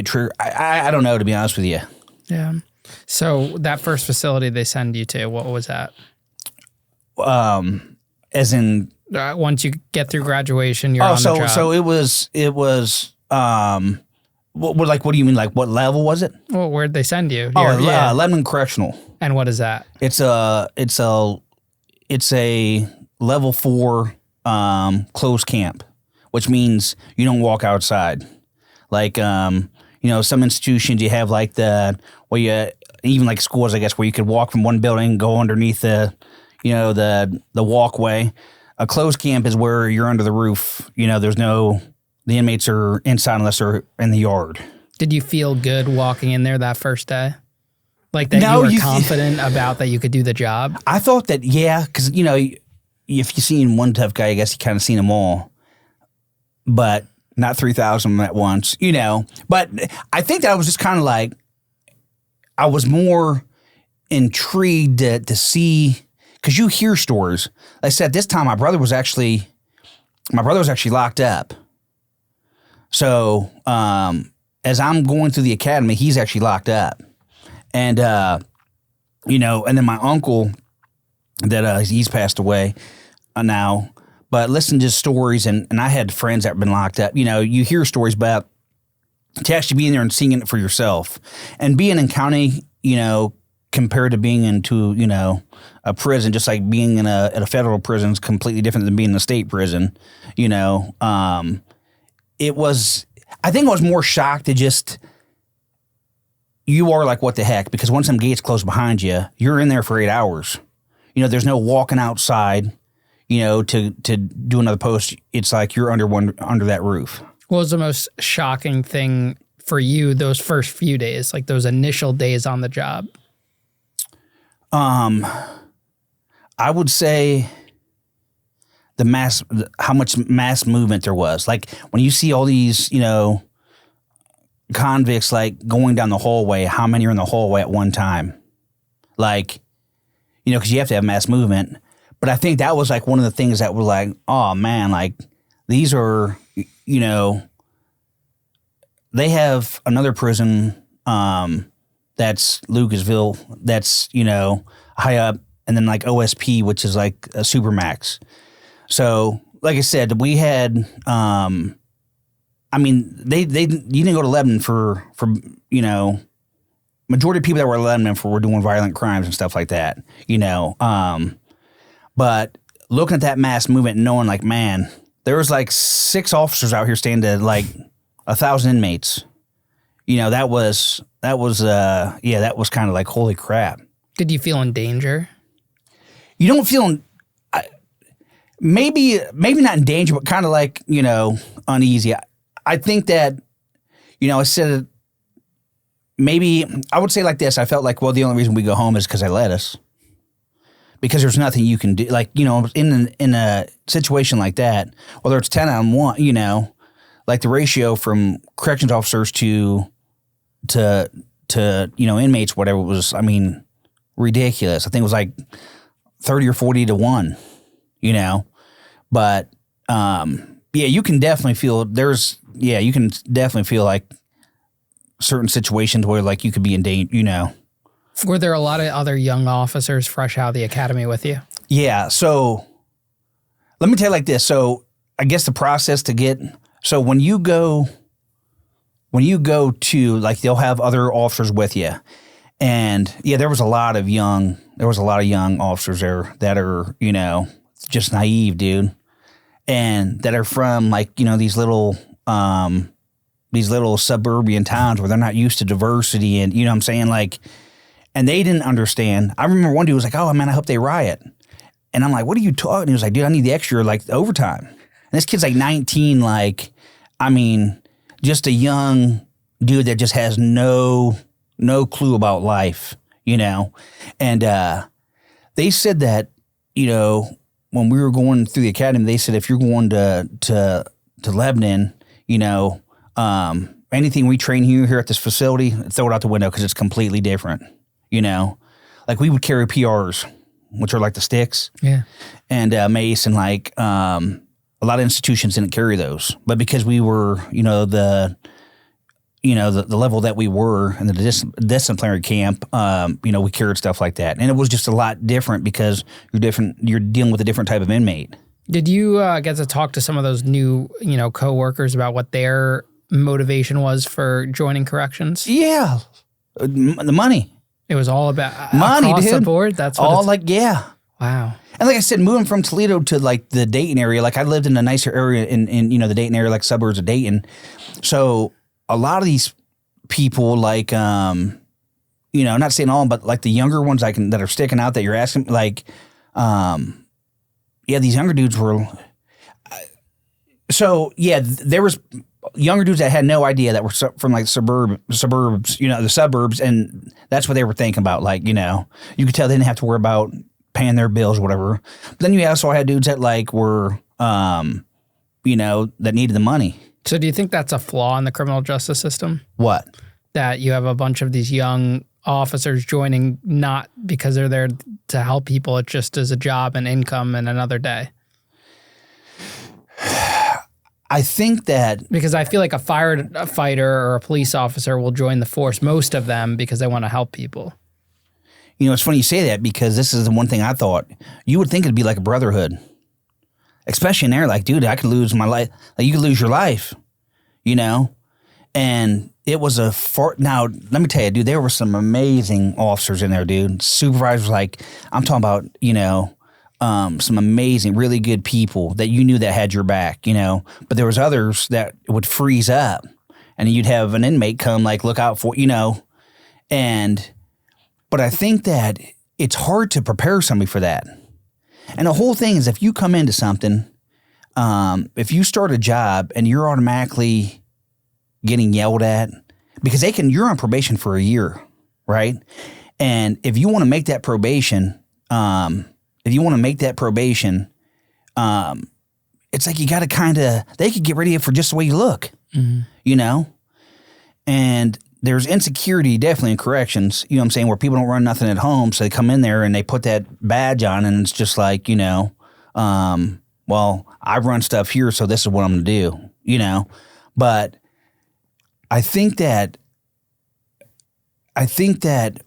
[SPEAKER 2] triggered. I don't know, to be honest with you.
[SPEAKER 3] Yeah. So that first facility they send you to, what was that?
[SPEAKER 2] As in,
[SPEAKER 3] once you get through graduation, you're on the job.
[SPEAKER 2] So it was. What do you mean? Like, what level was it?
[SPEAKER 3] Well, where'd they send you?
[SPEAKER 2] Lebanon Correctional.
[SPEAKER 3] And what is that?
[SPEAKER 2] It's a level 4 closed camp, which means you don't walk outside. Like, you know, some institutions you have like even like schools, I guess, where you could walk from one building and go underneath the walkway. A closed camp is where you're under the roof. You know, the inmates are inside unless they're in the yard. Did you feel good walking in there that first day?
[SPEAKER 3] Like that you were confident about that you could do the job?
[SPEAKER 2] I thought that, yeah, because, you know, if you've seen one tough guy, I guess you kind of seen them all. But not 3,000 at once, you know. But I think that I was just kind of like, I was more intrigued to see, because you hear stories. Like I said, this time my brother was actually locked up. So as I'm going through the academy, he's actually locked up. And, you know, and then my uncle that he's passed away now. But listen to stories, and I had friends that have been locked up. You know, you hear stories about to actually being there and seeing it for yourself. And being in county, you know, compared to being into, you know, a prison, just like being in a federal prison is completely different than being in a state prison, you know. I think I was more shocked to just, you are like, what the heck? Because once some gates close behind you, you're in there for 8 hours. You know, there's no walking outside, you know, to do another post. It's like you're under that roof.
[SPEAKER 3] What was the most shocking thing for you those first few days, like those initial days on the job?
[SPEAKER 2] I would say how much mass movement there was. Like when you see all these, you know, convicts like going down the hallway, how many are in the hallway at one time? Like, you know, because you have to have mass movement. But I think that was like one of the things that was like, oh man, like these are, you know, they have another prison that's Lucasville, that's, you know, high up, and then like OSP, which is like a Supermax. So, like I said, we had, I mean, you didn't go to Lebanon for you know, majority of people that were in Lebanon were doing violent crimes and stuff like that, you know. But looking at that mass movement and knowing like, man, there was like 6 officers out here standing to like 1,000 inmates. You know, that was kind of like, holy crap.
[SPEAKER 3] Did you feel in danger?
[SPEAKER 2] You don't feel maybe not in danger, but kind of like, you know, uneasy. I think that, you know, I said maybe I would say like this. I felt like, well, the only reason we go home is because they let us. Because there's nothing you can do. Like, you know, in a situation like that, whether it's 10 on 1, you know, like the ratio from corrections officers to you know, inmates, whatever it was, I mean, ridiculous. I think it was like 30 or 40 to 1, you know. But yeah, you can definitely feel like certain situations where like you could be in danger, you know.
[SPEAKER 3] Were there a lot of other young officers fresh out of the academy with you?
[SPEAKER 2] Yeah. So let me tell you like this. So I guess the process to get, so when you go to, like, they'll have other officers with you. And yeah, there was a lot of young officers there that are, you know, just naive, dude. And that are from, like, you know, these little suburban towns where they're not used to diversity, and, you know what I'm saying? Like, and they didn't understand. I remember one dude was like, oh man, I hope they riot. And I'm like, what are you talking? He was like, dude, I need the extra, like, the overtime. And this kid's like 19, like, I mean, just a young dude that just has no clue about life, you know? And they said that, you know, when we were going through the academy, they said if you're going to Lebanon, you know, anything we train here at this facility, throw it out the window because it's completely different, you know? Like, we would carry PRs, which are like the sticks.
[SPEAKER 3] Yeah.
[SPEAKER 2] And mace, and like a lot of institutions didn't carry those. But because we were, you know, the level that we were in the disciplinary camp, you know, we carried stuff like that. And it was just a lot different because you're dealing with a different type of inmate.
[SPEAKER 3] Did you get to talk to some of those new, you know, coworkers about what their motivation was for joining corrections?
[SPEAKER 2] Yeah. The money.
[SPEAKER 3] It was all about
[SPEAKER 2] money,
[SPEAKER 3] across
[SPEAKER 2] dude.
[SPEAKER 3] The board? That's what
[SPEAKER 2] all like, yeah.
[SPEAKER 3] Wow.
[SPEAKER 2] And like I said, moving from Toledo to like the Dayton area, like I lived in a nicer area in you know, the Dayton area, like suburbs of Dayton. So a lot of these people, like, you know, not saying all, but like the younger ones that are sticking out that you're asking, like, yeah, these younger dudes were. So yeah, there was younger dudes that had no idea that were from like suburbs, you know, the suburbs, and that's what they were thinking about. Like, you know, you could tell they didn't have to worry about paying their bills or whatever. But then you also had dudes that like were, you know, that needed the money.
[SPEAKER 3] So do you think that's a flaw in the criminal justice system?
[SPEAKER 2] What?
[SPEAKER 3] That you have a bunch of these young officers joining not because they're there to help people, it's just as a job and income and another day?
[SPEAKER 2] I think that...
[SPEAKER 3] Because I feel like a firefighter or a police officer will join the force, most of them, because they want to help people.
[SPEAKER 2] You know, it's funny you say that, because this is the one thing I thought. You would think it'd be like a brotherhood. Especially in there, like, dude, I could lose my life. Like, you could lose your life, you know? And it was now, let me tell you, dude, there were some amazing officers in there, dude. Supervisors, like, I'm talking about, you know, some amazing, really good people that you knew that had your back, you know? But there was others that would freeze up, and you'd have an inmate come, like, look out for, you know? But I think that it's hard to prepare somebody for that. And the whole thing is, if you come into something, if you start a job and you're automatically getting yelled at, because you're on probation for a year, right? And if you want to make that probation, it's like you got to they could get rid of you for just the way you look, you know? And there's insecurity definitely in corrections, you know what I'm saying, where people don't run nothing at home, so they come in there and they put that badge on, and it's just like, you know, well, I run stuff here, so this is what I'm going to do, you know? But I think that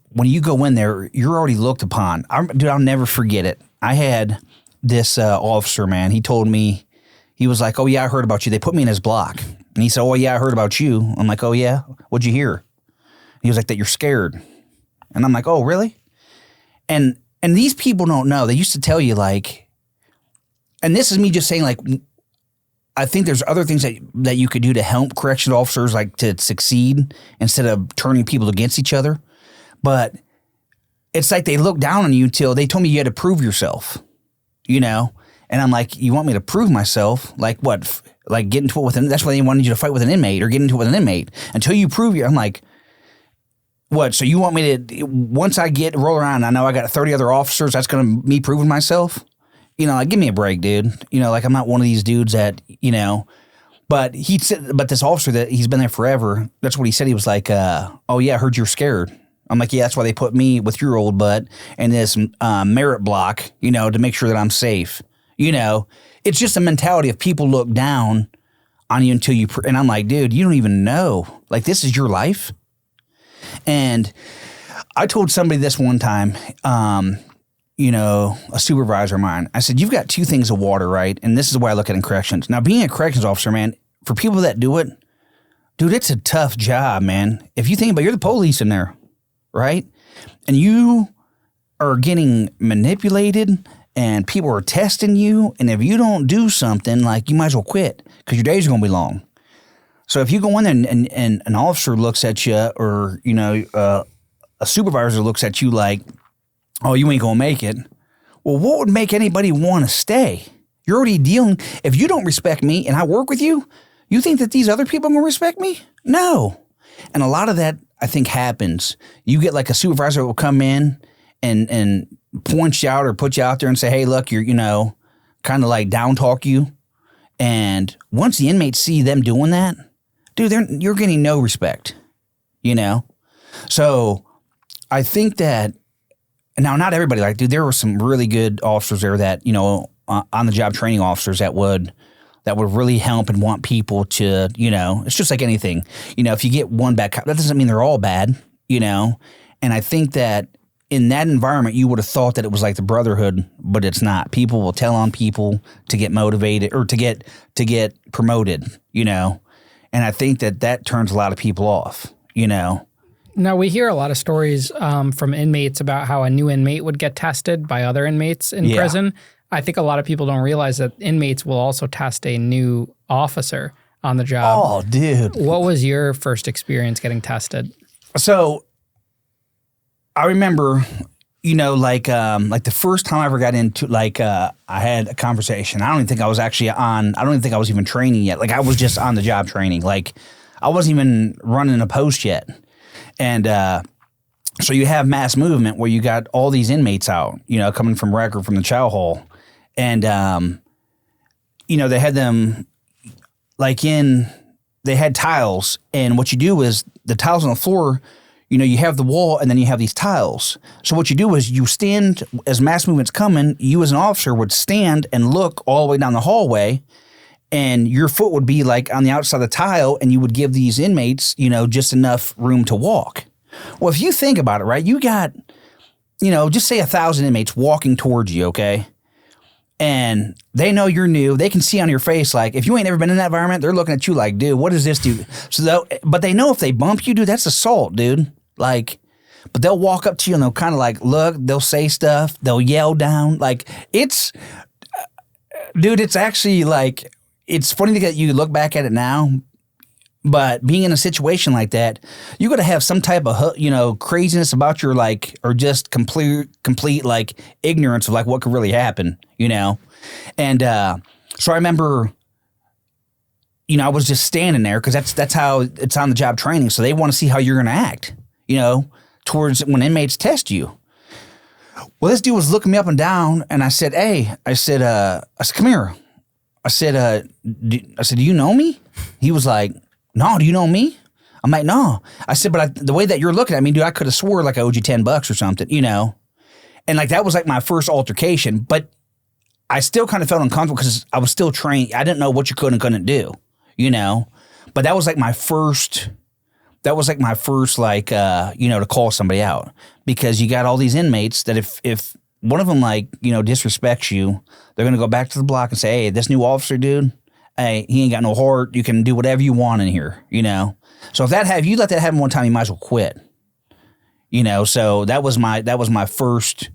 [SPEAKER 2] when you go in there, you're already looked upon. Dude, I'll never forget it. I had this officer, man. He told me, he was like, oh, yeah, I heard about you. They put me in his block. And he said, oh, yeah, I heard about you. I'm like, oh, yeah? What'd you hear? He was like, that you're scared. And I'm like, oh, really? And these people don't know. They used to tell you, like, and this is me just saying, like, I think there's other things that you could do to help correctional officers, like, to succeed instead of turning people against each other. But it's like they look down on you until they told me you had to prove yourself, you know? And I'm like, you want me to prove myself? Like what? Like get into it with that's why they wanted you to fight with an inmate or get into it with an inmate. Until you prove I'm like, what? So you want me to, once I roll around, I know I got 30 other officers, that's going to me proving myself? You know, like, give me a break, dude. You know, like, I'm not one of these dudes that, you know, but this officer that he's been there forever, that's what he said. He was like, oh yeah, I heard you're scared. I'm like, yeah, that's why they put me with your old butt in this merit block, you know, to make sure that I'm safe. You know, it's just a mentality of people look down on you until you, and I'm like, dude, you don't even know. Like, this is your life. And I told somebody this one time, you know, a supervisor of mine. I said, you've got two things of water, right? And this is the way I look at it in corrections. Now, being a corrections officer, man, for people that do it, dude, it's a tough job, man. If you think about it, you're the police in there, right? And you are getting manipulated and people are testing you. And if you don't do something, like, you might as well quit because your days are going to be long. So if you go in there and an officer looks at you, or, you know, a supervisor looks at you like, oh, you ain't going to make it. Well, what would make anybody want to stay? You're already dealing. If you don't respect me and I work with you, you think that these other people are going to respect me? No. And a lot of that, I think, happens. You get like a supervisor that will come in and point you out or put you out there and say, hey, look, you're, you know, kind of like down talk you. And once the inmates see them doing that, dude, you're getting no respect, you know? So I think that, now not everybody, like, dude, there were some really good officers there that, you know, on the job training officers that would really help and want people to, you know, it's just like anything. You know, if you get one bad cop, that doesn't mean they're all bad, you know? And I think that in that environment, you would have thought that it was like the brotherhood, but it's not. People will tell on people to get motivated or to get promoted, you know? And I think that turns a lot of people off, you know?
[SPEAKER 3] Now, we hear a lot of stories from inmates about how a new inmate would get tested by other inmates in prison. I think a lot of people don't realize that inmates will also test a new officer on the job.
[SPEAKER 2] Oh, dude.
[SPEAKER 3] What was your first experience getting tested?
[SPEAKER 2] So I remember, you know, like the first time I ever got into, like, I had a conversation. I don't even think I was even training yet. Like, I was just on the job training. Like, I wasn't even running a post yet. And so you have mass movement where you got all these inmates out, you know, coming from rec or from the chow hall. And, you know, they had them they had tiles. And what you do is the tiles on the floor, you know, you have the wall and then you have these tiles. So what you do is you stand, as mass movement's coming, you as an officer would stand and look all the way down the hallway, and your foot would be like on the outside of the tile, and you would give these inmates, you know, just enough room to walk. Well, if you think about it, right, you got, you know, just say 1,000 inmates walking towards you, okay? And they know you're new. They can see on your face, like, if you ain't ever been in that environment, they're looking at you like, dude, what does this do? So, but they know if they bump you, dude, that's assault, dude. Like, but they'll walk up to you and they'll kind of like look, they'll say stuff, they'll yell down. Like, dude, it's actually like, it's funny that you look back at it now, but being in a situation like that, you got to have some type of, you know, craziness about your, like, or just complete like ignorance of like what could really happen, you know? And so I remember, you know, I was just standing there because that's how it's on the job training. So they want to see how you're going to act, you know, towards when inmates test you. Well, this dude was looking me up and down, and I said, hey, I said, come here. I said, do you know me? He was like, no, do you know me? I'm like, no. I said, but the way that you're looking at me, dude, I could have swore like I owed you $10 or something, you know? And like, that was like my first altercation, but I still kind of felt uncomfortable because I was still trained. I didn't know what you could and couldn't do, you know? But that was like my first, like, you know, to call somebody out, because you got all these inmates that if one of them, like, you know, disrespects you, they're going to go back to the block and say, hey, this new officer, dude, hey, he ain't got no heart. You can do whatever you want in here, you know? So if you let that happen one time, you might as well quit, you know? So that was my first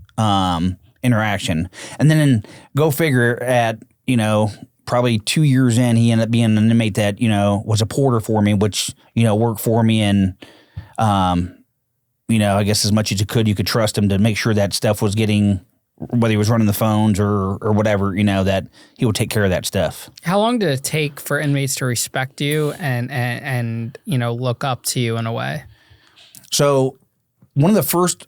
[SPEAKER 2] interaction. And then go figure, at, you know, probably 2 years in, he ended up being an inmate that, you know, was a porter for me, which, you know, worked for me. And, you know, I guess as much as you could trust him to make sure that stuff was getting, whether he was running the phones or whatever, you know, that he would take care of that stuff. How long did it take for inmates to respect you and you know, look up to you in a way? So one of the first,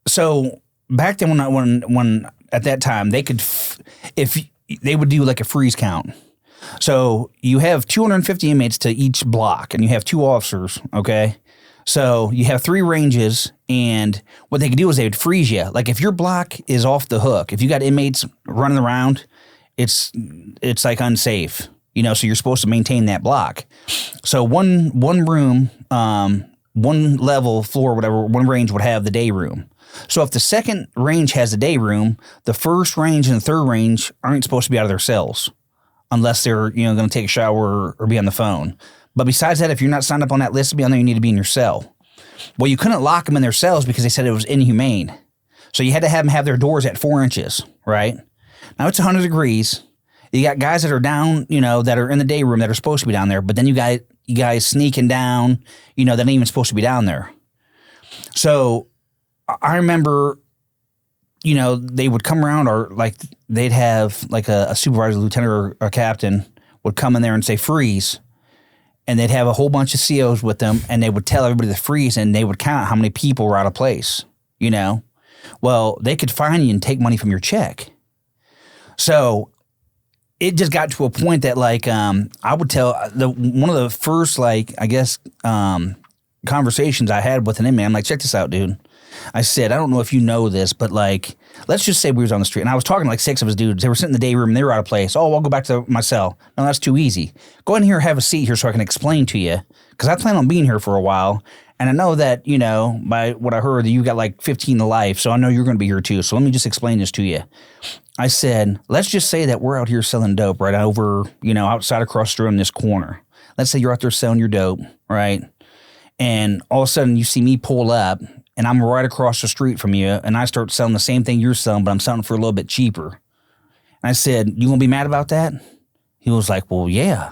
[SPEAKER 2] so back then when at that time they could, if they would do like a freeze count. So you have 250 inmates to each block and you have 2 officers, okay? So you have 3 ranges, and what they could do is they would freeze you. Like if your block is off the hook, if you got inmates running around, it's like unsafe, you know, so you're supposed to maintain that block. So one room one level, floor, whatever, one range would have the day room. So if the second range has the day room, the first range and the third range aren't supposed to be out of their cells unless they're, going to take a shower or be on the phone. But besides that, if you're not signed up on that list to be on there, you need to be in your cell. Well, you couldn't lock them in their cells because they said it was inhumane. So you had to have them have their doors at 4 inches, right? Now it's 100 degrees. You got guys that are down, that are in the day room that are supposed to be down there, but then you guys sneaking down, that ain't even supposed to be down there. So I remember, they would come around, or like they'd have like a supervisor, lieutenant, or a captain would come in there and say freeze, and they'd have a whole bunch of COs with them, and they would tell everybody to freeze, and they would count how many people were out of place. Well, they could fine you and take money from your check. So it just got to a point that I would tell one of the first conversations I had with an inmate. I'm like, check this out, dude. I said, I don't know if you know this, but let's just say we was on the street, and I was talking to 6 of his dudes. They were sitting in the day room, and they were out of place. Oh, I'll go back to my cell. No, that's too easy. Go in here, have a seat here so I can explain to you, because I plan on being here for a while, and I know that, by what I heard, that you got 15 to life, so I know you're going to be here too, so let me just explain this to you. I said, let's just say that we're out here selling dope right over, outside across the street in this corner. Let's say you're out there selling your dope, right? And all of a sudden you see me pull up, and I'm right across the street from you, and I start selling the same thing you're selling, but I'm selling for a little bit cheaper. And I said, you gonna be mad about that? He was like, well, yeah.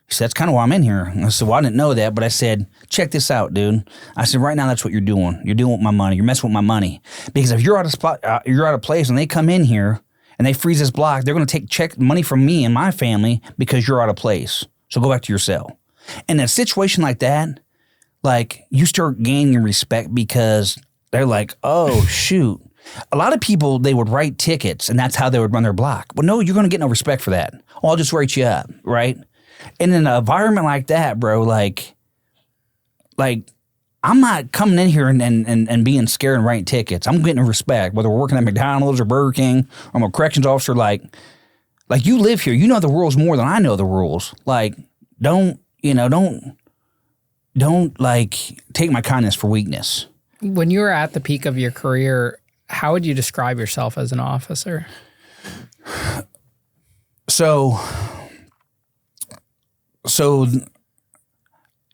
[SPEAKER 2] He said, that's kind of why I'm in here. And I said, well, I didn't know that, but I said, check this out, dude. I said, right now, that's what you're doing. You're doing with my money. You're messing with my money. Because if you're out of place, and they come in here and they freeze this block, they're gonna take money from me and my family because you're out of place. So go back to your cell. In a situation like that, you start gaining respect because they're like, oh, shoot. A lot of people, they would write tickets, and that's how they would run their block. Well, no, you're going to get no respect for that. Oh, I'll just write you up, right? And in an environment like that, bro, I'm not coming in here and being scared and writing tickets. I'm getting respect, whether we're working at McDonald's or Burger King, or I'm a corrections officer. You live here. You know the rules more than I know the rules. Don't take my kindness for weakness.
[SPEAKER 3] When you were at the peak of your career, how would you describe yourself as an officer? So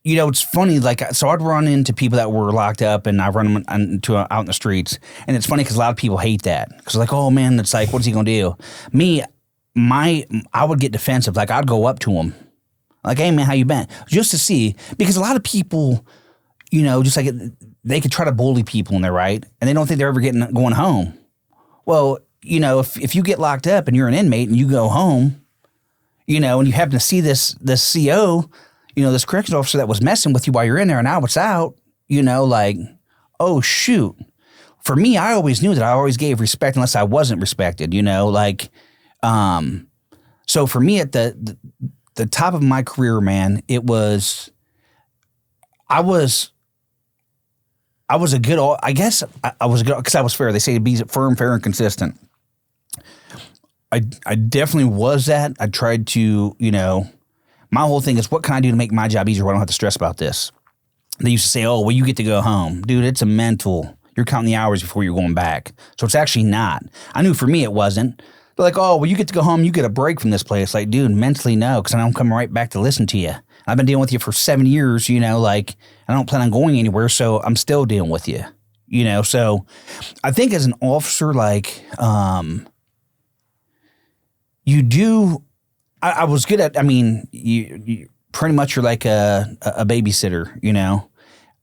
[SPEAKER 3] it's funny. So I'd run into people that were locked up, and I run them out in the streets. And it's funny because a lot of people hate that because oh man, it's what's he gonna do? Me, I would get defensive. I'd go up to him. Hey, man, how you been? Just to see, because a lot of people, they could try to bully people in there, right? And they don't think they're ever going home. Well, if you get locked up and you're an inmate and you go home, and you happen to see this CO, this corrections officer that was messing with you while you're in there and now it's out, oh, shoot. For me, I always knew that I always gave respect unless I wasn't respected, so for me at the top of my career, man, I was a good, I guess I was good because I was fair. They say to be firm, fair, and consistent. I definitely was that. I tried to, my whole thing is what can I do to make my job easier where I don't have to stress about this? They used to say, oh, well, you get to go home. Dude, it's a mental. You're counting the hours before you're going back. So it's actually not. I knew for me it wasn't. They're like, oh, well, you get to go home. You get a break from this place. Dude, mentally, no, because I'm coming right back to listen to you. I've been dealing with you for 7 years, I don't plan on going anywhere, so I'm still dealing with you, So I think as an officer, you do, I was good at, you pretty much you're like a babysitter,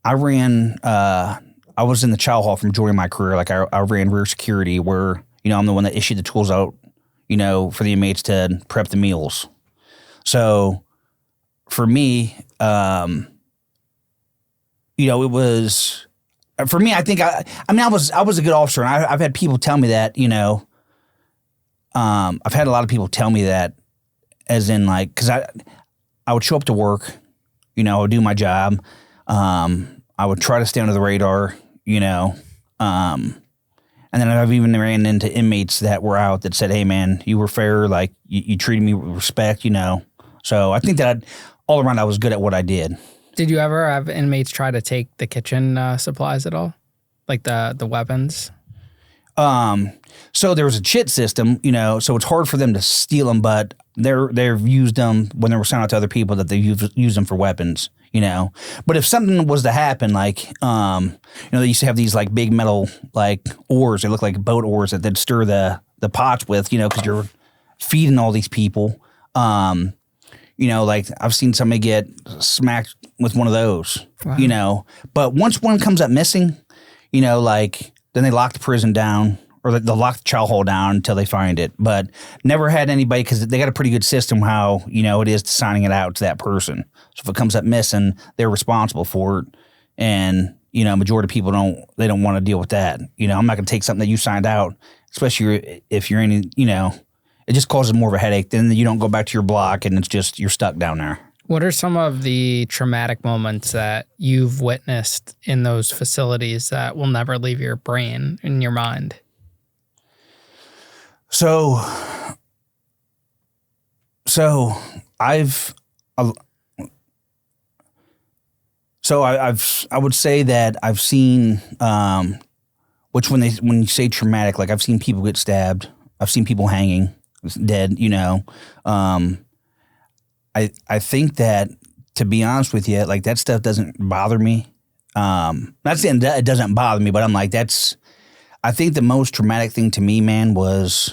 [SPEAKER 3] I ran, I was in the chow hall for majority of my career. I ran rear security where, I'm the one that issued the tools out, for the inmates to prep the meals. So for me, it was, for me, I think I was a good officer, and I've had people tell me that, I've had a lot of people tell me that as in because I would show up to work, I would do my job. I would try to stay under the radar, and then I've even ran into inmates that were out that said, hey, man, you were fair. You treated me with respect, So I think that all around I was good at what I did, Did you ever have inmates try to take the kitchen supplies at all? Like the weapons?
[SPEAKER 2] So there was a chit system, so it's hard for them to steal them, but they've used them when they were sent out to other people that they use them for weapons, But if something was to happen, like, they used to have these like big metal like oars. They look like boat oars that they'd stir the pots with, because you're feeding all these people. Like I've seen somebody get smacked with one of those, wow. But once one comes up missing, like then they lock the prison down or they'll lock the chow hall down until they find it. But never had anybody because they got a pretty good system how, it is signing it out to that person. So if it comes up missing, they're responsible for it. And, majority of people don't want to deal with that. I'm not going to take something that you signed out, especially if you're in, it just causes more of a headache. Then you don't go back to your block and it's just you're stuck down there.
[SPEAKER 3] What are some of the traumatic moments that you've witnessed in those facilities that will never leave your brain and your mind?
[SPEAKER 2] So I would say that I've seen, which when you say traumatic, like I've seen people get stabbed, I've seen people hanging, dead, I think that, to be honest with you, like that stuff doesn't bother me. Not saying that it doesn't bother me, but I'm like, I think the most traumatic thing to me, man, was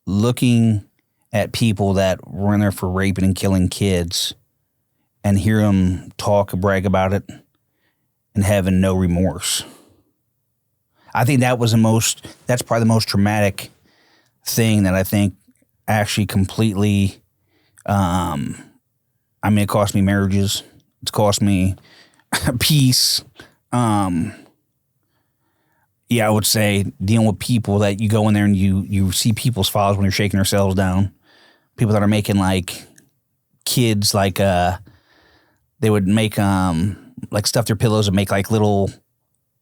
[SPEAKER 2] looking at people that were in there for raping and killing kids and hear them talk, brag about it, and having no remorse. I think that's probably the most traumatic thing that I think actually completely, it cost me marriages. It's cost me peace. I would say dealing with people that you go in there and you see people's files when you're shaking their cells down. People that are making like kids, like they would make like stuff their pillows and make like little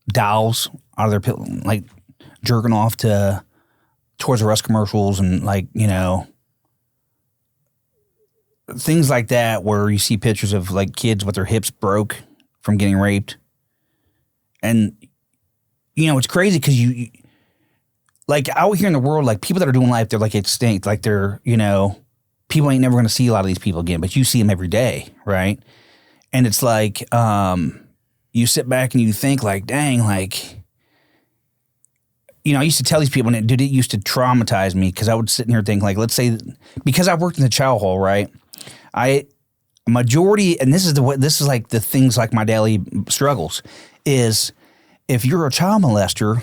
[SPEAKER 2] dolls out of their pillow, like jerking off to Toys R Us commercials and like, things like that where you see pictures of like kids with their hips broke from getting raped. And, it's crazy because you like out here in the world, like people that are doing life, they're like extinct. Like they're, people ain't never going to see a lot of these people again, but you see them every day, right? And it's like you sit back and you think like, dang, like, I used to tell these people, and it used to traumatize me because I would sit in here and think like, let's say, because I worked in the chow hall, right? Majority, and this is like the things like my daily struggles, is if you're a child molester,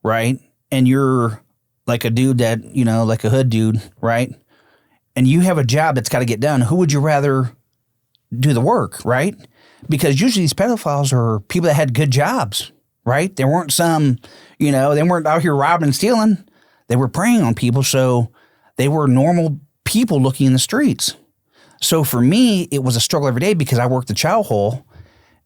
[SPEAKER 2] right, and you're like a dude that, like a hood dude, right, and you have a job that's got to get done, who would you rather do the work, right? Because usually these pedophiles are people that had good jobs, right? They weren't they weren't out here robbing and stealing. They were preying on people, so they were normal people looking in the streets. So for me, it was a struggle every day because I worked the chow hall,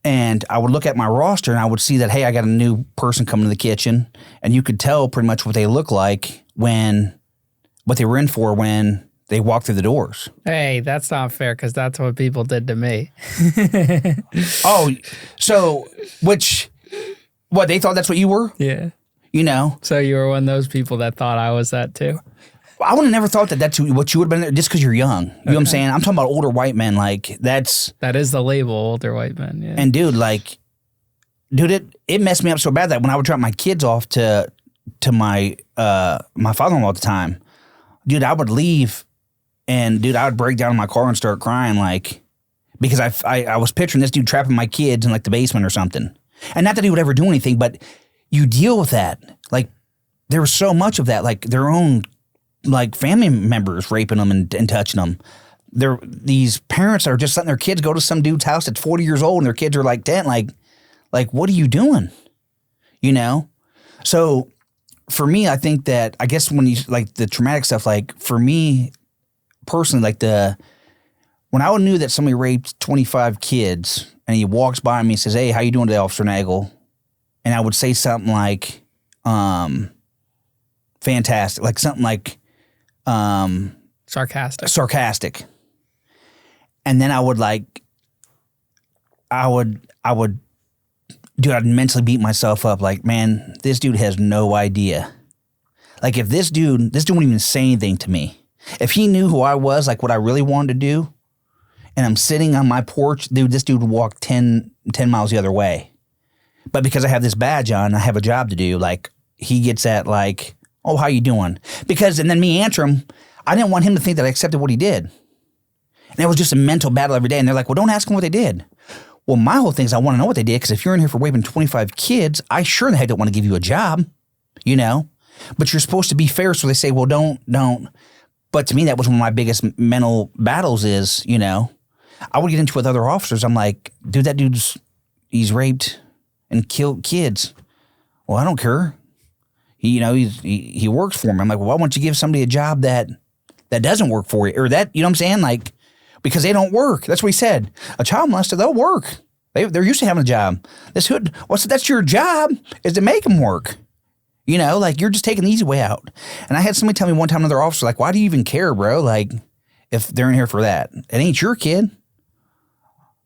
[SPEAKER 2] and I would look at my roster and I would see that, hey, I got a new person coming to the kitchen, and you could tell pretty much what they look like what they were in for when they walked through the doors.
[SPEAKER 3] Hey, that's not fair because that's what people did to me.
[SPEAKER 2] Oh, so what, they thought that's what you were?
[SPEAKER 3] Yeah.
[SPEAKER 2] So
[SPEAKER 3] you were one of those people that thought I was that too?
[SPEAKER 2] I would have never thought that that's what you would have been just because you're young. You know what I'm saying? I'm talking about older white men. Like that
[SPEAKER 3] is the label, older white men. Yeah.
[SPEAKER 2] And dude, it messed me up so bad that when I would drop my kids off to my father-in-law at the time, dude, I would leave and dude, I would break down in my car and start crying like because I was picturing this dude trapping my kids in like the basement or something. And not that he would ever do anything, but you deal with that. Like there was so much of that, like their own like family members raping them and touching them. These parents are just letting their kids go to some dude's house that's 40 years old and their kids are like 10. Like what are you doing? So for me, I think that, I guess when you like the traumatic stuff, like for me personally, like when I knew that somebody raped 25 kids and he walks by me and says, hey, how you doing today, Officer Nagle? And I would say something like, fantastic, like something like,
[SPEAKER 3] sarcastic.
[SPEAKER 2] And then I would like dude, I'd mentally beat myself up like, man, this dude has no idea. Like if this dude wouldn't even say anything to me. If he knew who I was, like what I really wanted to do, and I'm sitting on my porch, dude, this dude would walk 10 miles the other way. But because I have this badge on, I have a job to do, like he gets that like, oh, how you doing? Because, and then me answer him, I didn't want him to think that I accepted what he did. And it was just a mental battle every day. And they're like, well, don't ask them what they did. Well, my whole thing is I want to know what they did, because if you're in here for raping 25 kids, I sure in the heck don't want to give you a job, you know? But you're supposed to be fair, so they say, well, don't. But to me, that was one of my biggest mental battles is, you know, I would get into with other officers. I'm like, dude, he's raped and killed kids. Well, I don't care. He works for me. I'm like, well, why won't you give somebody a job that doesn't work for you? Or that, you know what I'm saying? Like, because they don't work. That's what he said. A child molester, they'll work. They're used to having a job. That's your job, is to make them work. You know, like you're just taking the easy way out. And I had somebody tell me one time, another officer, like, why do you even care, bro? Like, if they're in here for that, it ain't your kid.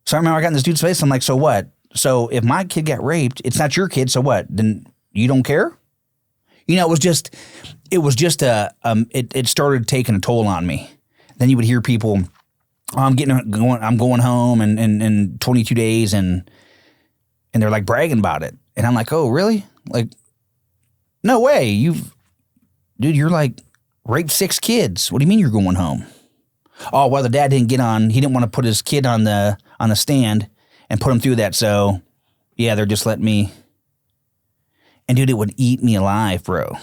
[SPEAKER 2] So I remember I got in this dude's face. I'm like, so what? So if my kid got raped, it's not your kid. So what? Then you don't care? You know, it was just it started taking a toll on me. Then you would hear people, oh, I'm going home in 22 days and they're like bragging about it. And I'm like, oh, really? Like, no way. You're like raped 6 kids. What do you mean you're going home? Oh, well, the dad didn't get on. He didn't want to put his kid on the stand and put him through that. So, yeah, they're just letting me. And, dude, it would eat me alive, bro.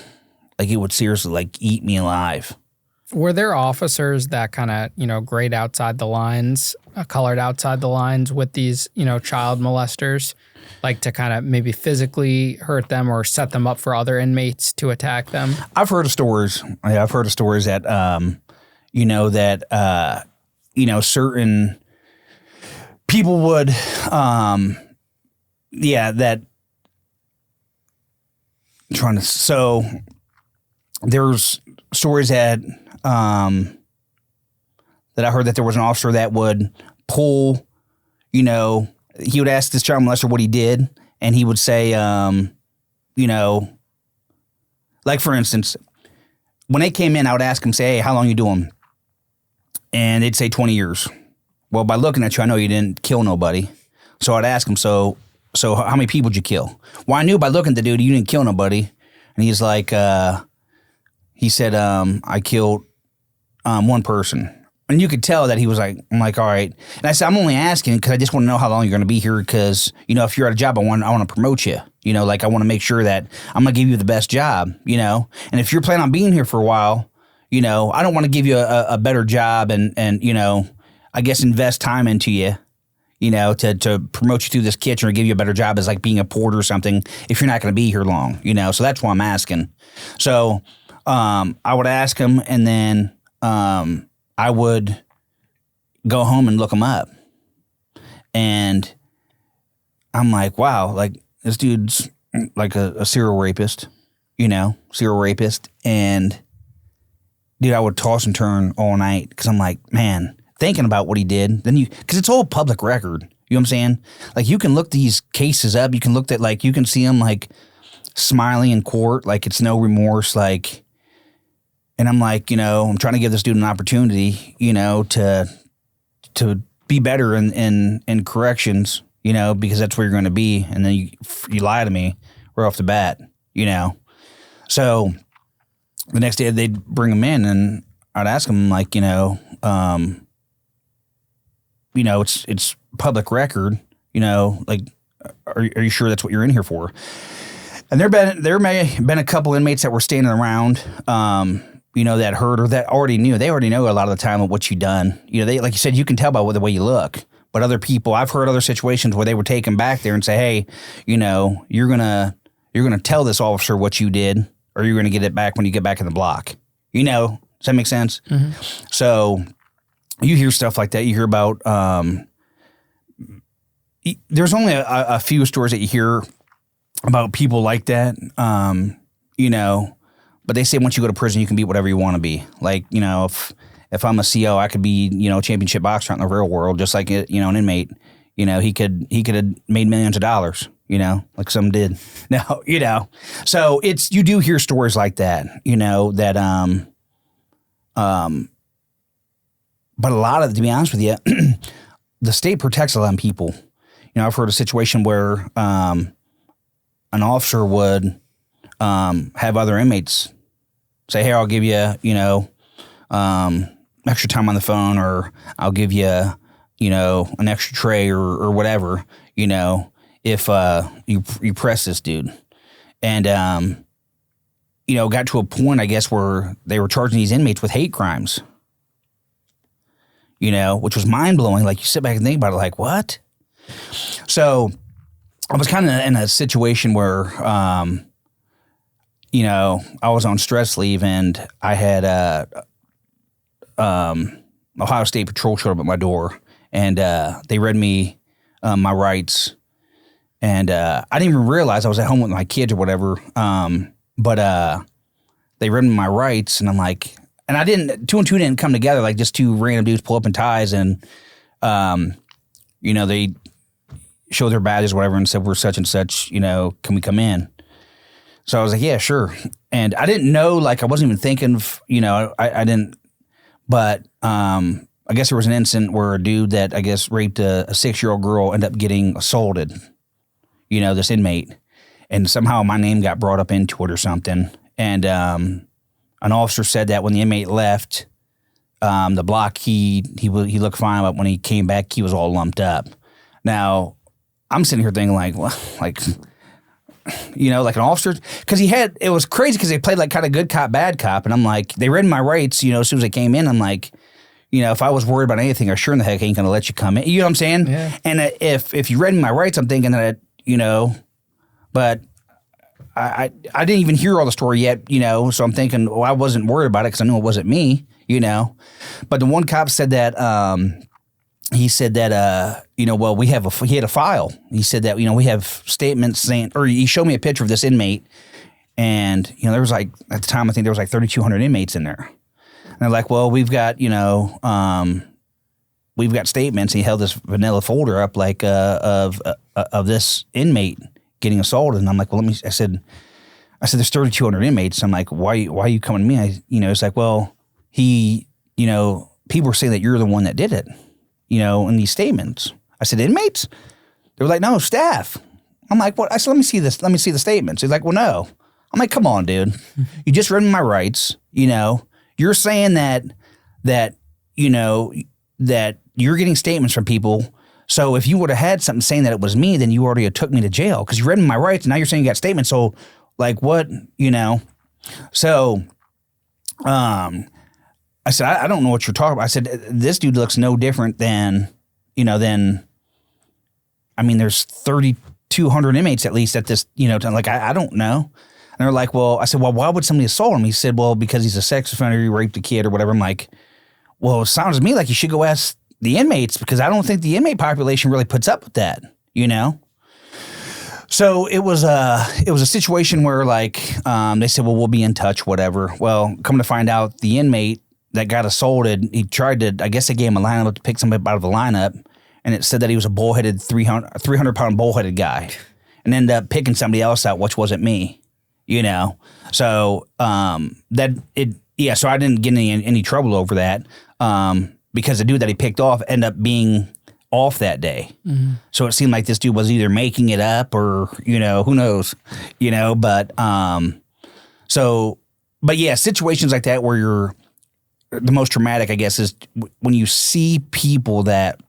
[SPEAKER 2] Like, it would seriously, like, eat me alive.
[SPEAKER 3] Were there officers that kind of, grayed outside the lines, colored outside the lines with these, child molesters? Like to kind of maybe physically hurt them or set them up for other inmates to attack them?
[SPEAKER 2] I've heard of stories. Yeah, I've heard of stories that, certain people would, so there's stories that I heard that there was an officer that would pull, he would ask this child molester what he did, and he would say, like for instance, when they came in, I would ask them, say, hey, how long you doing? And they'd say 20 years. Well, by looking at you, I know you didn't kill nobody. So I'd ask him, so how many people did you kill? Well, I knew by looking at the dude, you didn't kill nobody. And he's like, he said, I killed one person. And you could tell that he was like, I'm like, all right. And I said, I'm only asking because I just want to know how long you're going to be here, because, if you're at a job, I want to promote you. Like I want to make sure that I'm going to give you the best job, And if you're planning on being here for a while, I don't want to give you a better job and I guess invest time into you, to promote you through this kitchen or give you a better job as like being a porter or something if you're not going to be here long, So that's why I'm asking. So I would ask him, and then I would go home and look him up. And I'm like, wow, like this dude's like a serial rapist, serial rapist. And dude, I would toss and turn all night because I'm like, man, thinking about what he did. Then because it's all public record. You know what I'm saying? Like you can look these cases up. You can look at you can see him like smiling in court, like it's no remorse, like. And I'm like, I'm trying to give this dude an opportunity, to be better in corrections, because that's where you're going to be. And then you lie to me right off the bat, So the next day they'd bring him in, and I'd ask him like, it's public record, like, are you sure that's what you're in here for? And there may have been a couple inmates that were standing around, that heard or that already knew. They already know a lot of the time of what you've done. They, like you said, you can tell by the way you look. But other people, I've heard other situations where they were taken back there and say, hey, you're gonna tell this officer what you did, or you're gonna get it back when you get back in the block. Does that make sense? Mm-hmm. So you hear stuff like that. You hear about there's only a few stories that you hear about people like that, but they say once you go to prison, you can be whatever you want to be. Like, if I'm a CO, I could be, championship boxer out in the real world, just like, an inmate, You know, he could have made millions of dollars, you know, like some did. No, you know. So you do hear stories like that, you know, that but a lot of, to be honest with you, the state protects a lot of people. You know, I've heard a situation where an officer would have other inmates say, "Hey, I'll give you, you know, extra time on the phone, or I'll give you, you know, an extra tray or whatever, you know, if you press this dude." And you know, got to a point, I guess, where they were charging these inmates with hate crimes. You know, which was mind blowing. Like, you sit back and think about it, like, what? So I was kind of in a situation where, you know, I was on stress leave, and I had Ohio State Patrol showed up at my door, and they read me my rights, and I didn't even realize I was at home with my kids or whatever. But they read me my rights, and I'm like, and I didn't, 2 and 2 didn't come together, like just 2 random dudes pull up in ties, and you know, they showed their badges or whatever and said, "We're such and such, you know, can we come in?" So I was like, "Yeah, sure." And I didn't know, like, I wasn't even thinking of, you know, I didn't, but I guess there was an incident where a dude that I guess raped a 6-year-old girl ended up getting assaulted, you know, this inmate, and somehow my name got brought up into it or something. And an officer said that when the inmate left the block, he looked fine, but when he came back, he was all lumped up. Now, I'm sitting here thinking, like, well, like, you know, like an officer, because it was crazy because they played like kind of good cop, bad cop, and I'm like, they read my rights, you know, as soon as I came in, I'm like, you know, if I was worried about anything, I sure in the heck ain't gonna let you come in. You know what I'm saying?
[SPEAKER 3] Yeah.
[SPEAKER 2] And if you read my rights, I'm thinking that, you know, but I didn't even hear all the story yet, you know, so I'm thinking, well, I wasn't worried about it because I knew it wasn't me, you know. But the one cop said that, he said that, you know, well, he had a file. He said that, you know, we have statements saying, or he showed me a picture of this inmate, and, you know, there was like, at the time, I think there was like 3,200 inmates in there. And they're like, well, we've got, you know, we've got statements. He held this vanilla folder up like of this inmate getting assaulted. And I'm like, well, I said, there's 3,200 inmates. I'm like, why are you coming to me? You know, it's like, well, you know, people are saying that you're the one that did it, you know, in these statements. I said, inmates? They were like, no, staff. I'm like, what? I said, let me see this. Let me see the statements. He's like, well, no. I'm like, come on, dude. You just read me my rights. You know, you're saying that, you know, that you're getting statements from people. So if you would have had something saying that it was me, then you already had took me to jail because you read me my rights, and now you're saying you got statements. So, like, what, you know? So, I said, I don't know what you're talking about. I said, this dude looks no different than, you know, I mean, there's 3,200 inmates at least at this, you know, like, I don't know. And they're like, well, I said, well, why would somebody assault him? He said, well, because he's a sex offender, he raped a kid or whatever. I'm like, well, it sounds to me like you should go ask the inmates, because I don't think the inmate population really puts up with that, you know? So it was a situation where, like, they said, well, we'll be in touch, whatever. Well, come to find out, the inmate that got assaulted, he tried to, I guess they gave him a lineup to pick somebody out of the lineup, and it said that he was a bullheaded 300-pound bullheaded guy, and ended up picking somebody else out, which wasn't me, you know? So so I didn't get any trouble over that, because the dude that he picked off ended up being off that day. Mm-hmm. So it seemed like this dude was either making it up or, you know, who knows, you know, but yeah, situations like that where the most traumatic, I guess, is when you see people that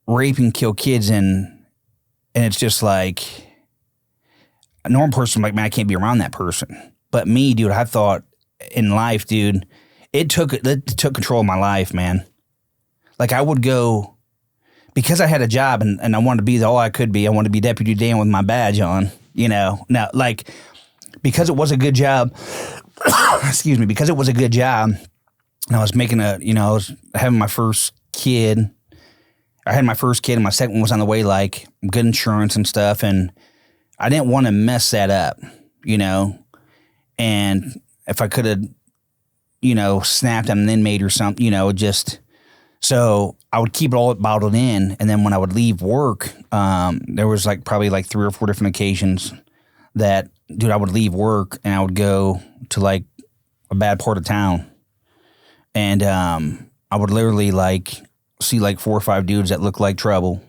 [SPEAKER 2] rape and kill kids, and it's just like, a normal person, like, man, I can't be around that person. But me, dude, I thought in life, dude, it took control of my life, man. Like, I would go, because I had a job and I wanted to be all I could be. I wanted to be Deputy Dan with my badge on, you know. Now, like, because it was a good job, excuse me, because it was a good job, and I was making I was having my first kid. I had my first kid, and my second one was on the way, like, good insurance and stuff, and I didn't want to mess that up, you know. And if I could have, you know, snapped at an inmate or something, you know, just So I would keep it all bottled in, and then when I would leave work, there was like probably like 3 or 4 different occasions that, dude, I would leave work and I would go to like a bad part of town, and I would literally like see like 4 or 5 dudes that looked like trouble,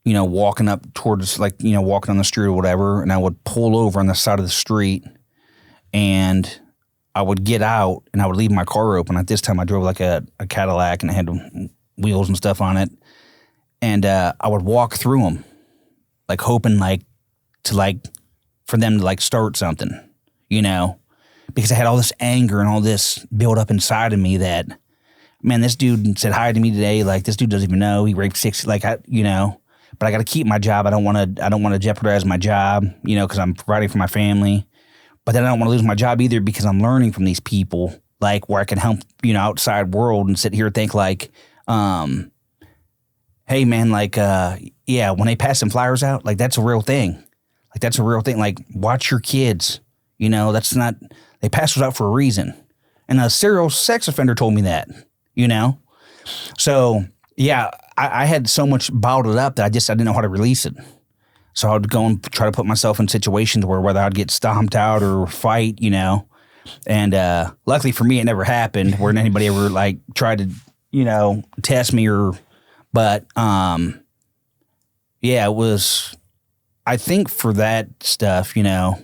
[SPEAKER 2] you know, walking up towards like, you know, walking on the street or whatever, and I would pull over on the side of the street, and I would get out and I would leave my car open. At this time, I drove like a Cadillac and it had wheels and stuff on it. And I would walk through them, like hoping like to like for them to like start something, you know, because I had all this anger and all this built up inside of me that, man, this dude said hi to me today. Like, this dude doesn't even know he raped 6, like, you know, but I got to keep my job. I don't want to jeopardize my job, you know, because I'm providing for my family. But then I don't want to lose my job either because I'm learning from these people, like where I can help, you know, outside world and sit here and think like, hey man, like, yeah, when they pass some flyers out, like that's a real thing. Like that's a real thing. Like watch your kids, you know, they pass those out for a reason. And a serial sex offender told me that, you know? So yeah, I had so much bottled up that I didn't know how to release it. So I would go and try to put myself in situations where whether I'd get stomped out or fight, you know. And luckily for me, it never happened where anybody ever like tried to, you know, test me but yeah, it was, I think for that stuff, you know,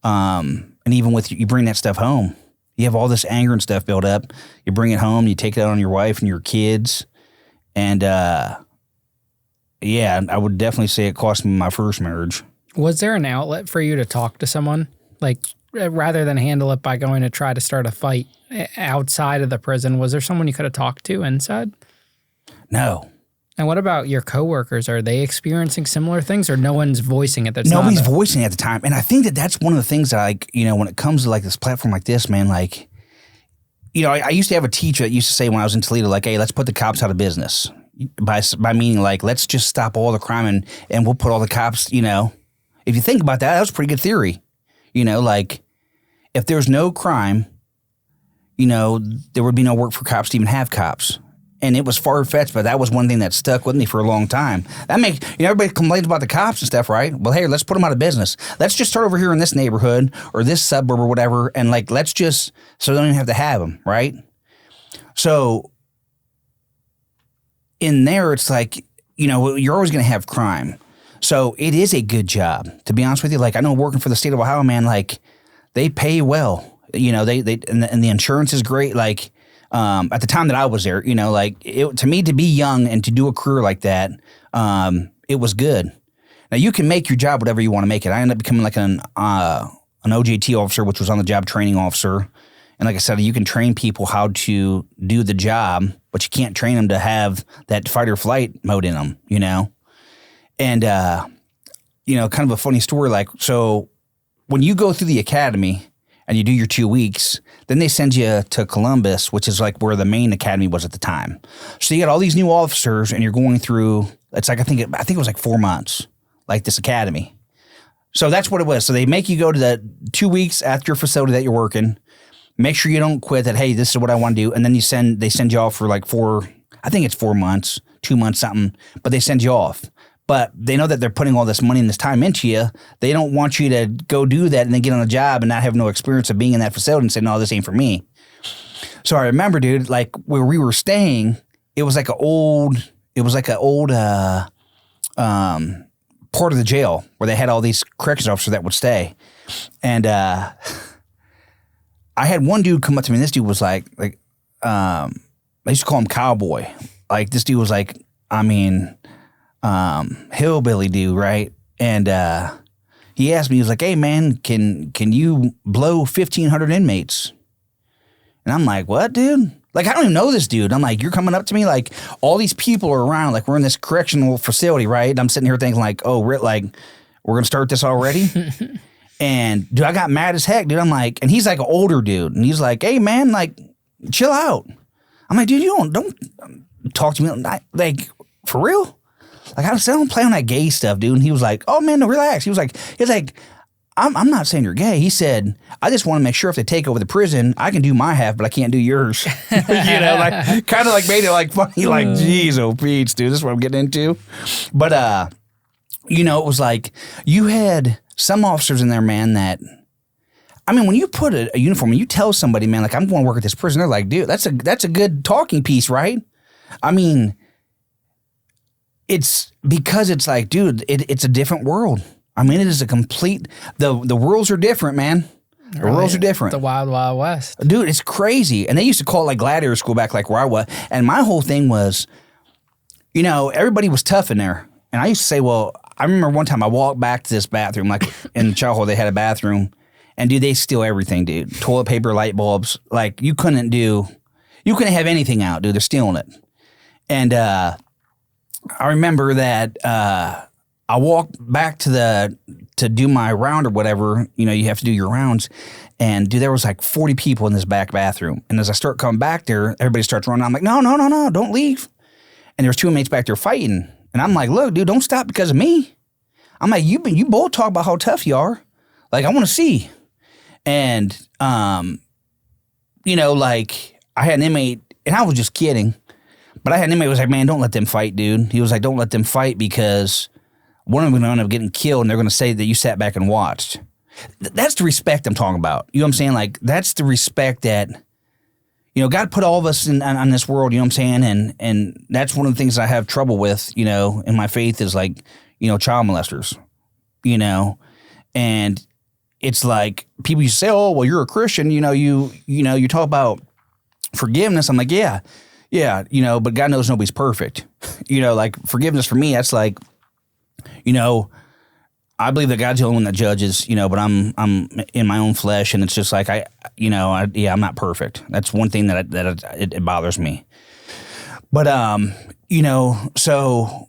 [SPEAKER 2] and even with you bring that stuff home, you have all this anger and stuff built up. You bring it home, you take it out on your wife and your kids, and yeah, I would definitely say it cost me my first marriage.
[SPEAKER 3] Was there an outlet for you to talk to someone? Like, rather than handle it by going to try to start a fight outside of the prison, was there someone you could have talked to inside?
[SPEAKER 2] No.
[SPEAKER 3] And what about your coworkers? Are they experiencing similar things, or no one's voicing it?
[SPEAKER 2] Nobody's voicing it at the time. And I think that's one of the things that, like, you know, when it comes to like this platform like this, man, like, you know, I used to have a teacher that used to say when I was in Toledo, like, hey, let's put the cops out of business. By meaning like, let's just stop all the crime and we'll put all the cops, you know. If you think about that, that was a pretty good theory. You know, like if there's no crime, you know, there would be no work for cops to even have cops. And it was far-fetched, but that was one thing that stuck with me for a long time. That makes, you know, everybody complains about the cops and stuff, right? Well, hey, let's put them out of business. Let's just start over here in this neighborhood or this suburb or whatever, and like, let's just, so they don't even have to have them, right? So in there, it's like, you know, you're always going to have crime. So it is a good job, to be honest with you. Like, I know working for the state of Ohio, man, like, they pay well. You know, and the insurance is great. Like, at the time that I was there, you know, like, to me, to be young and to do a career like that, it was good. Now, you can make your job whatever you want to make it. I ended up becoming like an OJT officer, which was on-the-job training officer. And like I said, you can train people how to do the job, but you can't train them to have that fight or flight mode in them, you know? And, you know, kind of a funny story, like, so when you go through the academy and you do your 2 weeks, then they send you to Columbus, which is like where the main academy was at the time. So you got all these new officers and you're going through, it's like, I think it was like 4 months, like this academy. So that's what it was. So they make you go to the 2 weeks at your facility that you're working. Make sure you don't quit that, hey, this is what I want to do. And then they send you off for like 4 months, 2 months, something, but they send you off. But they know that they're putting all this money and this time into you. They don't want you to go do that and then get on a job and not have no experience of being in that facility and say, no, this ain't for me. So I remember, dude, like where we were staying, it was like an old part of the jail where they had all these corrections officers that would stay. And I had one dude come up to me, and this dude was like I used to call him Cowboy. Like, this dude was like, I mean, hillbilly dude, right? And he asked me, he was like, hey man, can you blow 1,500 inmates? And I'm like, what, dude? Like, I don't even know this dude. I'm like, you're coming up to me, like, all these people are around, like, we're in this correctional facility, right? And I'm sitting here thinking like, oh, like, we're gonna start this already? And dude, I got mad as heck, dude. I'm like, and he's like an older dude, and he's like, hey man, like, chill out. I'm like, dude, you don't talk to me like, for real? Like, I don't play on that gay stuff, dude. And he was like, oh man, no, relax. He was like, I'm not saying you're gay. He said, I just want to make sure if they take over the prison, I can do my half, but I can't do yours. Like kind of like made it like funny, like, geez, oh, Pete, dude, this is what I'm getting into. But, it was like you had some officers in there, man, that, I mean, when you put a uniform and you tell somebody, man, like, I'm going to work at this prison, they're like, dude, that's a good talking piece, right? I mean, it's because it's like, dude, it's a different world. I mean, it is a complete, the rules are different, man. The rules are different.
[SPEAKER 3] The Wild Wild West.
[SPEAKER 2] Dude, it's crazy. And they used to call it like gladiator school back like where I was. And my whole thing was, everybody was tough in there. And I used to say, well, I remember one time I walked back to this bathroom, like in the chow hall, they had a bathroom. And dude, they steal everything, dude. Toilet paper, light bulbs. Like you couldn't have anything out, dude. They're stealing it. And I remember that I walked back to do my round or whatever, you have to do your rounds. And dude, there was like 40 people in this back bathroom. And as I start coming back there, everybody starts running. I'm like, no, don't leave. And there's two inmates back there fighting. And I'm like, look, dude, don't stop because of me. I'm like, you both talk about how tough you are. Like, I want to see. And, like I had an inmate, and I was just kidding, but I had an inmate who was like, man, don't let them fight, dude. He was like, don't let them fight because one of them is going to end up getting killed, and they're going to say that you sat back and watched. That's the respect I'm talking about. You know what I'm saying? Like, that's the respect that, God put all of us on this world, you know what I'm saying? And that's one of the things I have trouble with, in my faith is like, child molesters, and it's like people used to say, oh, well, you're a Christian, you talk about forgiveness. I'm like, yeah, but God knows nobody's perfect. Like forgiveness for me, that's like, I believe that God's the only one that judges, but I'm in my own flesh, and it's just like I'm not perfect. That's one thing that it bothers me. But so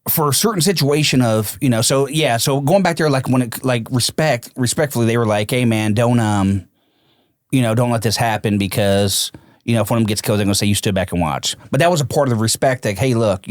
[SPEAKER 2] for a certain situation of so going back there, like when it like respectfully, they were like, hey man, don't let this happen because if one of them gets killed, they're gonna say you stood back and watched. But that was a part of the respect, like, hey, look,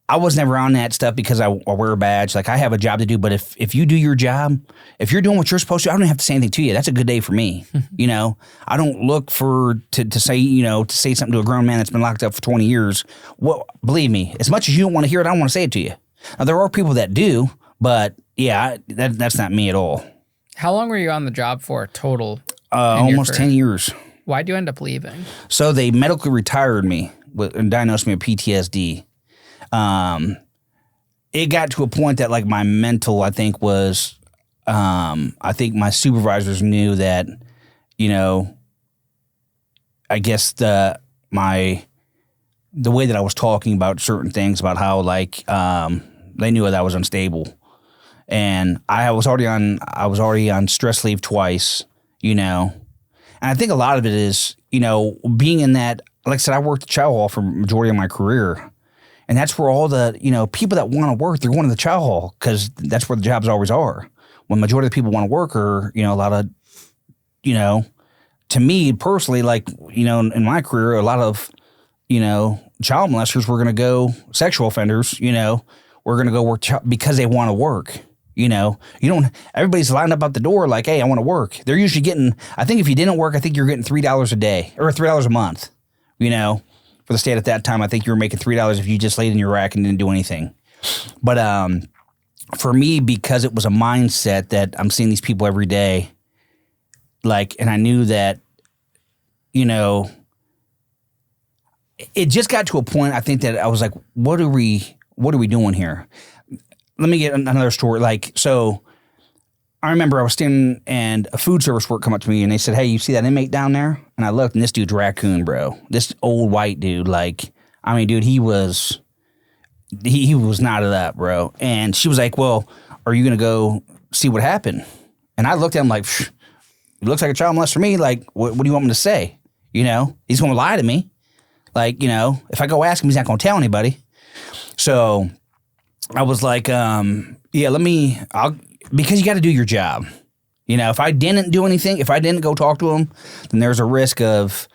[SPEAKER 2] I was never on that stuff because I wear a badge. Like, I have a job to do, but if you do your job, if you're doing what you're supposed to, I don't have to say anything to you. That's a good day for me. I don't look to say something to a grown man that's been locked up for 20 years. Well, believe me, as much as you don't want to hear it, I don't want to say it to you. Now, there are people that do, but yeah, that's not me at all.
[SPEAKER 3] How long were you on the job for total?
[SPEAKER 2] Almost 10 years.
[SPEAKER 3] Why'd you end up leaving?
[SPEAKER 2] So they medically retired me and diagnosed me with PTSD. It got to a point that like my mental, I think was, I think my supervisors knew that, I guess the way that I was talking about certain things about how like, they knew that I was unstable, and I was already on stress leave twice, and I think a lot of it is, being in that, like I said, I worked at chow hall for the majority of my career. And that's where all the, people that want to work, they're going to the chow hall because that's where the jobs always are. When the majority of the people want to work are, a lot of, to me personally, like, in my career, a lot of, child molesters were going to go, sexual offenders, we're going to go work because they want to work. Everybody's lined up at the door like, hey, I want to work. They're usually getting, I think if you didn't work, I think you're getting $3 a day or $3 a month, For the state at that time, I think you were making $3 if you just laid in your rack and didn't do anything. But for me, because it was a mindset that I'm seeing these people every day, like, and I knew that, it just got to a point, I think that I was like, what are we doing here? Let me get another story. Like, so I remember I was standing and a food service worker come up to me and they said, hey, you see that inmate down there? And I looked and this dude's raccoon, bro. This old white dude, like, I mean, dude, he was knotted up, bro. And she was like, well, are you going to go see what happened? And I looked at him like, it looks like a child molester to me. Like, what do you want me to say? He's going to lie to me. Like, if I go ask him, he's not going to tell anybody. So I was like, because you got to do your job. If I didn't do anything, if I didn't go talk to him, then there's a risk of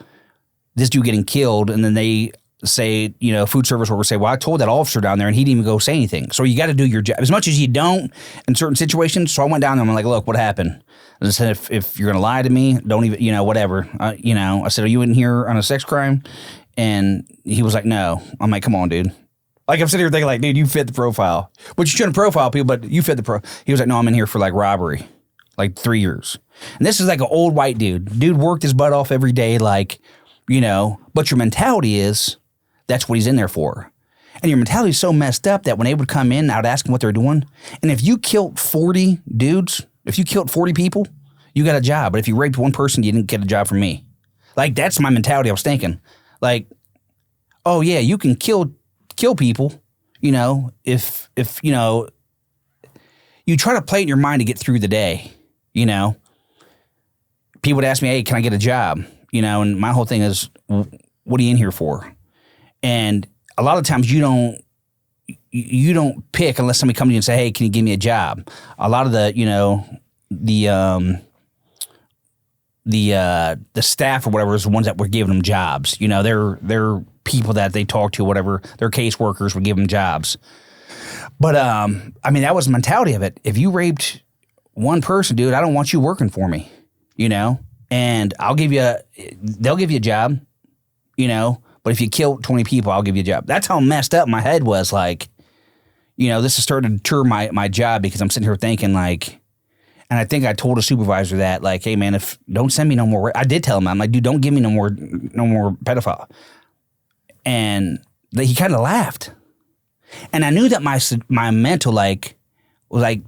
[SPEAKER 2] this dude getting killed and then they say, food service workers say, well, I told that officer down there and he didn't even go say anything. So you got to do your job as much as you don't in certain situations. So I went down there and I'm like, look, what happened? I said, if you're going to lie to me, don't even, whatever. I said, are you in here on a sex crime? And he was like, no. I'm like, come on, dude. Like, I'm sitting here thinking like, dude, you fit the profile. But you shouldn't profile people, but you fit the profile. He was like, no, I'm in here for like robbery, like 3 years. And this is like an old white dude. Dude worked his butt off every day, like, but your mentality is, that's what he's in there for. And your mentality is so messed up that when they would come in, I would ask them what they're doing. And if you killed 40 dudes, if you killed 40 people, you got a job. But if you raped one person, you didn't get a job from me. Like, that's my mentality I was thinking. Like, oh, yeah, you can kill people, if you try to play it in your mind to get through the day, People would ask me, hey, can I get a job? And my whole thing is, what are you in here for? And a lot of times you don't pick unless somebody comes to you and say, hey, can you give me a job? A lot of the staff or whatever is the ones that were giving them jobs. They're people that they talk to, whatever. Their caseworkers would give them jobs. But that was the mentality of it. If you raped one person, dude, I don't want you working for me, and they'll give you a job, but if you kill 20 people, I'll give you a job. That's how messed up my head was. Like, this is starting to deter my job because I'm sitting here thinking like, and I think I told a supervisor that like, hey man, don't send me no more. I did tell him, I'm like, dude, don't give me no more pedophile. And he kind of laughed. And I knew that my mental like was like,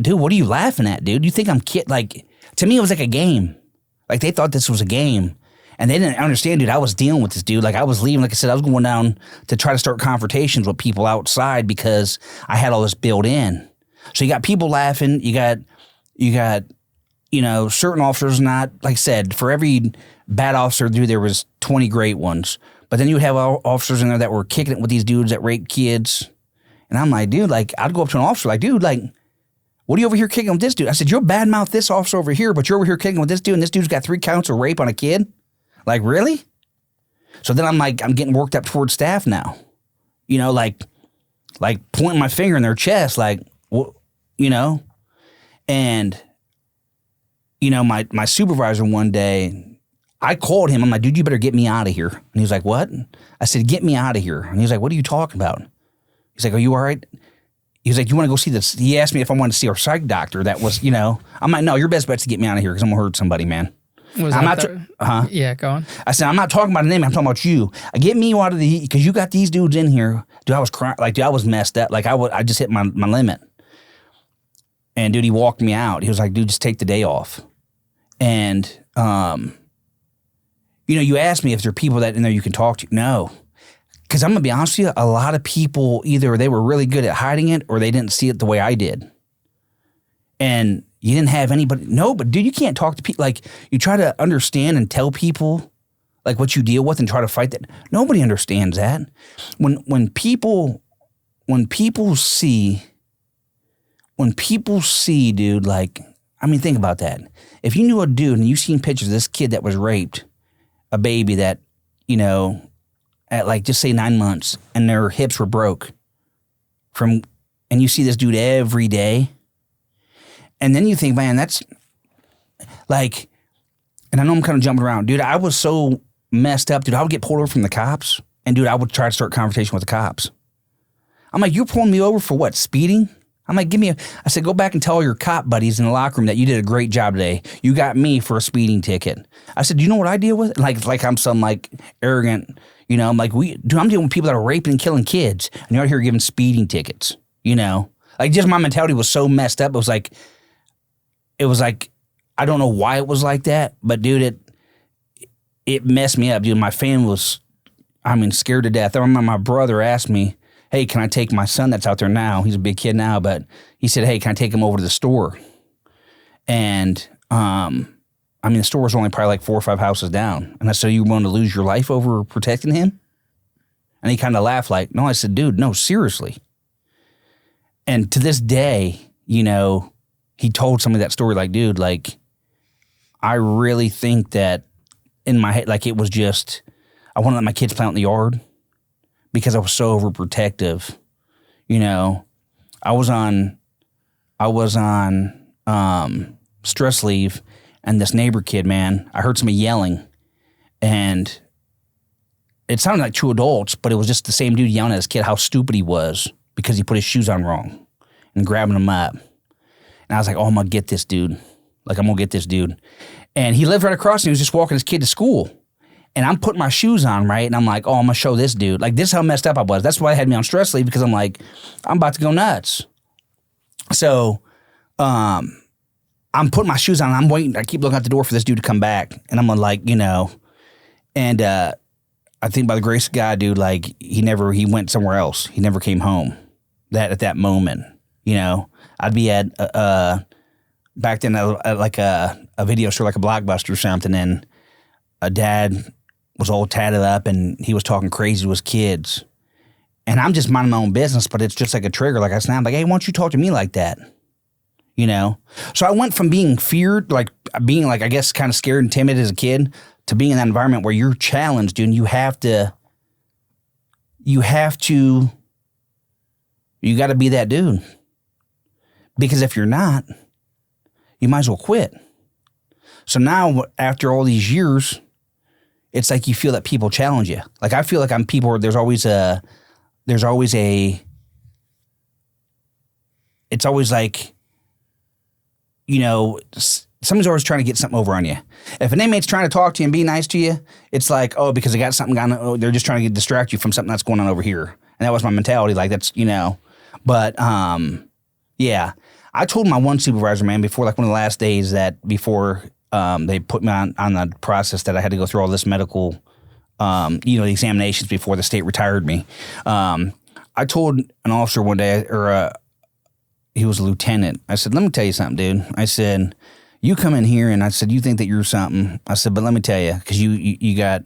[SPEAKER 2] dude, what are you laughing at, dude? You think I'm kid? Like, to me, it was like a game. Like, they thought this was a game. And they didn't understand, dude, I was dealing with this dude. Like, I was leaving. Like I said, I was going down to try to start confrontations with people outside because I had all this built in. So you got people laughing. You got certain officers not, like I said, for every bad officer, dude, there was 20 great ones. But then you would have officers in there that were kicking it with these dudes that raped kids. And I'm like, dude, like, I'd go up to an officer like, dude, like, what are you over here kicking with this dude? I said, you'll badmouth this officer over here, but you're over here kicking with this dude, and this dude's got 3 counts of rape on a kid? Like, really? So then I'm like, I'm getting worked up towards staff now. Like pointing my finger in their chest, like, And, my supervisor one day, I called him. I'm like, dude, you better get me out of here. And he was like, what? I said, get me out of here. And he was like, what are you talking about? He's like, are you all right? He was like, you want to go see this? He asked me if I wanted to see our psych doctor. That was, I'm like, no, your best bet's to get me out of here because I'm going to hurt somebody, man.
[SPEAKER 3] Yeah, go on.
[SPEAKER 2] I said, I'm not talking about a name. I'm talking about you. Get me out of because you got these dudes in here. Dude, I was crying. Like, dude, I was messed up. Like, I just hit my limit. And, dude, he walked me out. He was like, dude, just take the day off. And, you asked me if there are people that in there you can talk to. No. Because I'm going to be honest with you, a lot of people, either they were really good at hiding it or they didn't see it the way I did. And you didn't have anybody. No, but dude, you can't talk to people. Like, you try to understand and tell people like what you deal with and try to fight that. Nobody understands that. When people see, dude, like, I mean, think about that. If you knew a dude and you seen pictures of this kid that was raped, a baby that, at like just say 9 months and their hips were broke and you see this dude every day. And then you think, man, that's like, and I know I'm kind of jumping around. Dude, I was so messed up. Dude, I would get pulled over from the cops. And, dude, I would try to start a conversation with the cops. I'm like, you're pulling me over for what, speeding? I'm like, I said, go back and tell your cop buddies in the locker room that you did a great job today. You got me for a speeding ticket. I said, do you know what I deal with? Like I'm some, like, arrogant, I'm like, I'm dealing with people that are raping and killing kids. And you're out here giving speeding tickets, Like, just my mentality was so messed up. It was like, I don't know why it was like that, but dude, it messed me up, dude. My family was, scared to death. I remember my brother asked me, hey, can I take my son that's out there now? He's a big kid now, but he said, hey, can I take him over to the store? And, the store was only probably like 4 or 5 houses down. And I said, you willing to lose your life over protecting him? And he kind of laughed like, no. I said, dude, no, seriously. And to this day, he told somebody that story like, dude, like, I really think that in my head, like, it was just, I want to let my kids play out in the yard. because I was so overprotective. You know, I was on stress leave, and this neighbor kid, man, I heard somebody yelling, and it sounded like two adults, but it was just the same dude yelling at his kid how stupid he was because he put his shoes on wrong and grabbing him up. And I was like, oh, I'm going to get this dude. Like, I'm going to get this dude. And he lived right across, and he was just walking his kid to school. And I'm putting my shoes on, right? And I'm like, oh, I'm going to show this dude. Like, this is how messed up I was. That's why they had me on stress leave, because I'm like, I'm about to go nuts. So I'm putting my shoes on, and I'm waiting. I keep looking at the door for this dude to come back. And I'm like, you know, and I think by the grace of God, dude, like, he went somewhere else. He never came home at that moment, you know. I'd be at, back then, like a video store, like a Blockbuster or something, and a dad was all tatted up, and he was talking crazy to his kids. And I'm just minding my own business, but it's just like a trigger. Like, I snap, like, hey, why don't you talk to me like that? You know? So I went from being feared, like, being, like, I guess, kind of scared and timid as a kid, to being in that environment where you're challenged, dude, and you got to be that dude. Because if you're not, you might as well quit. So now, after all these years, it's like you feel that people challenge you. Like, I feel like I'm people where it's always like, you know, somebody's always trying to get something over on you. If an inmate's trying to talk to you and be nice to you, it's like, oh, because they got something going on, they're just trying to distract you from something that's going on over here. And that was my mentality. Like, that's, you know, but, yeah. I told my one supervisor, man, before, like, one of the last days, that before they put me on the process, that I had to go through all this medical, you know, the examinations before the state retired me. I told an officer one day, he was a lieutenant. I said, let me tell you something, dude. I said, you come in here, and I said, you think that you're something. I said, but let me tell you, because you got,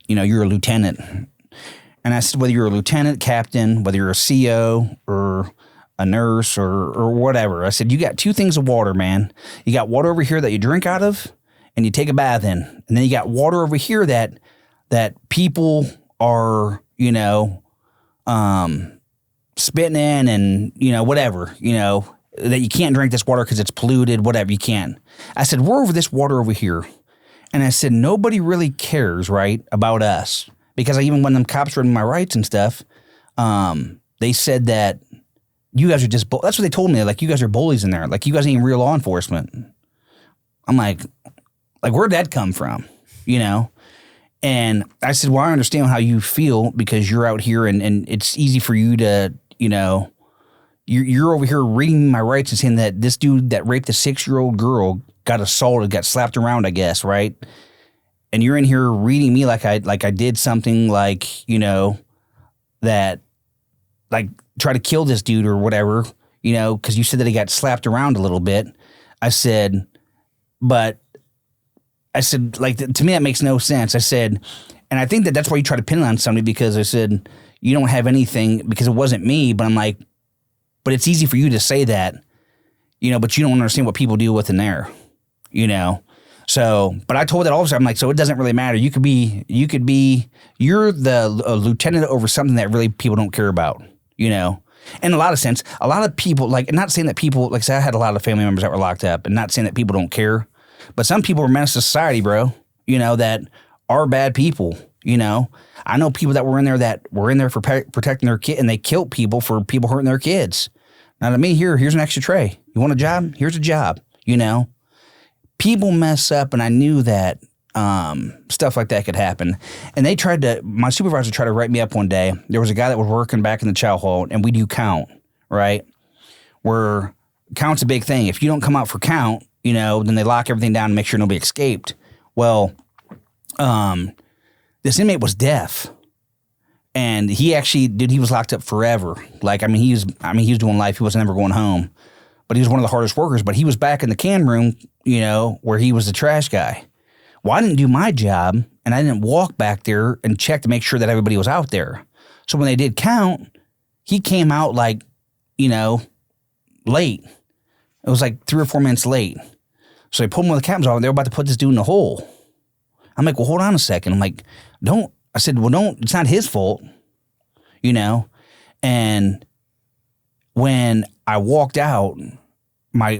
[SPEAKER 2] you know, you're a lieutenant. And I said, whether you're a lieutenant, captain, whether you're a CO or a nurse or whatever, I said, you got two things of water, man. You got water over here that you drink out of and you take a bath in. And then you got water over here that people are, you know, spitting in and, you know, whatever, you know, that you can't drink this water because it's polluted, whatever, you can. I said, we're over this water over here. And I said, nobody really cares, right, about us. Because even when them cops read my rights and stuff, they said that you guys are just, that's what they told me. Like, you guys are bullies in there. Like, you guys ain't real law enforcement. I'm like, where'd that come from? You know? And I said, well, I understand how you feel because you're out here and it's easy for you to, you know, you're over here reading my rights and saying that this dude that raped a 6-year-old girl got assaulted, got slapped around, I guess, right? And you're in here reading me like I did something like, you know, that, like, try to kill this dude or whatever, you know, because you said that he got slapped around a little bit. I said, like, to me, that makes no sense. I said, and I think that that's why you try to pin it on somebody, because I said, you don't have anything because it wasn't me, but I'm like, but it's easy for you to say that, you know, but you don't understand what people deal with in there, you know. So, but I told that officer, I'm like, so it doesn't really matter. You're the lieutenant over something that really people don't care about. You know, in a lot of sense, a lot of people, like, not saying that people, like, say I had a lot of family members that were locked up, and not saying that people don't care, but some people are menace to society, bro, you know, that are bad people, you know. I know people that were in there for protecting their kid, and they killed people for people hurting their kids. Now, to me, here's an extra tray. You want a job? Here's a job, you know. People mess up, and I knew that stuff like that could happen. And my supervisor tried to write me up one day. There was a guy that was working back in the chow hall, and we do count, right? Where count's a big thing. If you don't come out for count, you know, then they lock everything down and make sure nobody escaped. Well, this inmate was deaf. And he actually, dude, he was locked up forever. Like, he was doing life. He wasn't ever going home. But he was one of the hardest workers. But he was back in the can room, you know, where he was the trash guy. Well, I didn't do my job, and I didn't walk back there and check to make sure that everybody was out there. So when they did count, he came out, like, you know, late. It was like 3 or 4 minutes late. So they pulled him with the captain's office, and they were about to put this dude in the hole. I'm like, well, hold on a second. I'm like, it's not his fault. you know? And when I walked out, my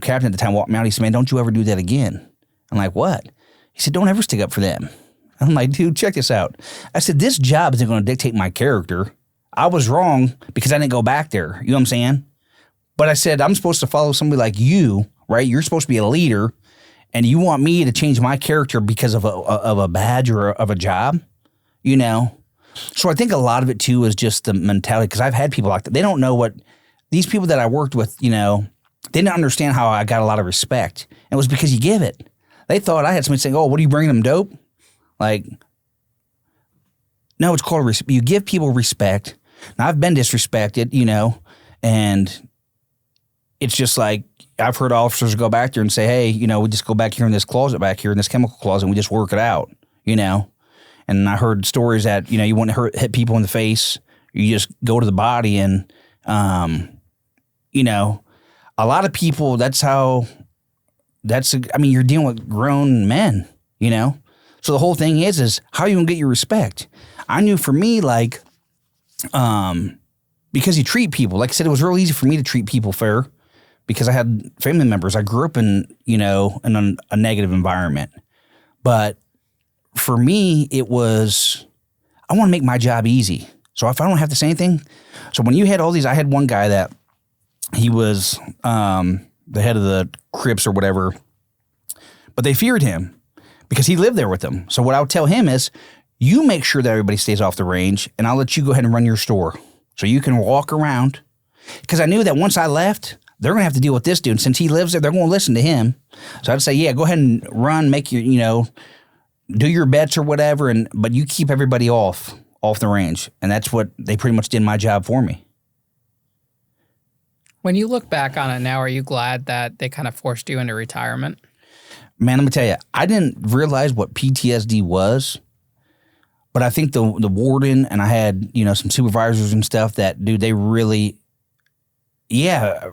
[SPEAKER 2] captain at the time walked me out. He said, man, don't you ever do that again. I'm like, what? He said, don't ever stick up for them. I'm like, dude, check this out. I said, this job isn't going to dictate my character. I was wrong because I didn't go back there. You know what I'm saying? But I said, I'm supposed to follow somebody like you, right? You're supposed to be a leader, and you want me to change my character because of a badge or of a job, you know? So I think a lot of it, too, is just the mentality, because I've had people like that. They don't know what – these people that I worked with, you know, they didn't understand how I got a lot of respect. And it was because you give it. They thought I had somebody saying, oh, what are you bringing them, dope? Like, no, it's called – you give people respect. Now, I've been disrespected, you know, and it's just like I've heard officers go back there and say, hey, you know, we just go back here in this closet back here in this chemical closet and we just work it out, you know. And I heard stories that, you know, you wouldn't hit people in the face. You just go to the body and, you know, a lot of people, you're dealing with grown men, you know. So the whole thing is how are you going to get your respect? I knew for me, like, because you treat people, like I said, it was real easy for me to treat people fair because I had family members. I grew up in, you know, in a negative environment. But for me, it was, I want to make my job easy. So if I don't have to say anything, so when you had all these, I had one guy that he was the head of the Crips or whatever, but they feared him because he lived there with them. So what I would tell him is, you make sure that everybody stays off the range, and I'll let you go ahead and run your store so you can walk around. Because I knew that once I left, they're going to have to deal with this dude. Since he lives there, they're going to listen to him. So I'd say, yeah, go ahead and run, make your, you know, do your bets or whatever, but you keep everybody off the range. And that's what they pretty much did my job for me.
[SPEAKER 3] When you look back on it now, are you glad that they kind of forced you into retirement?
[SPEAKER 2] Man, let me tell you, I didn't realize what PTSD was. But I think the warden and I had, you know, some supervisors and stuff that, dude, they really, yeah,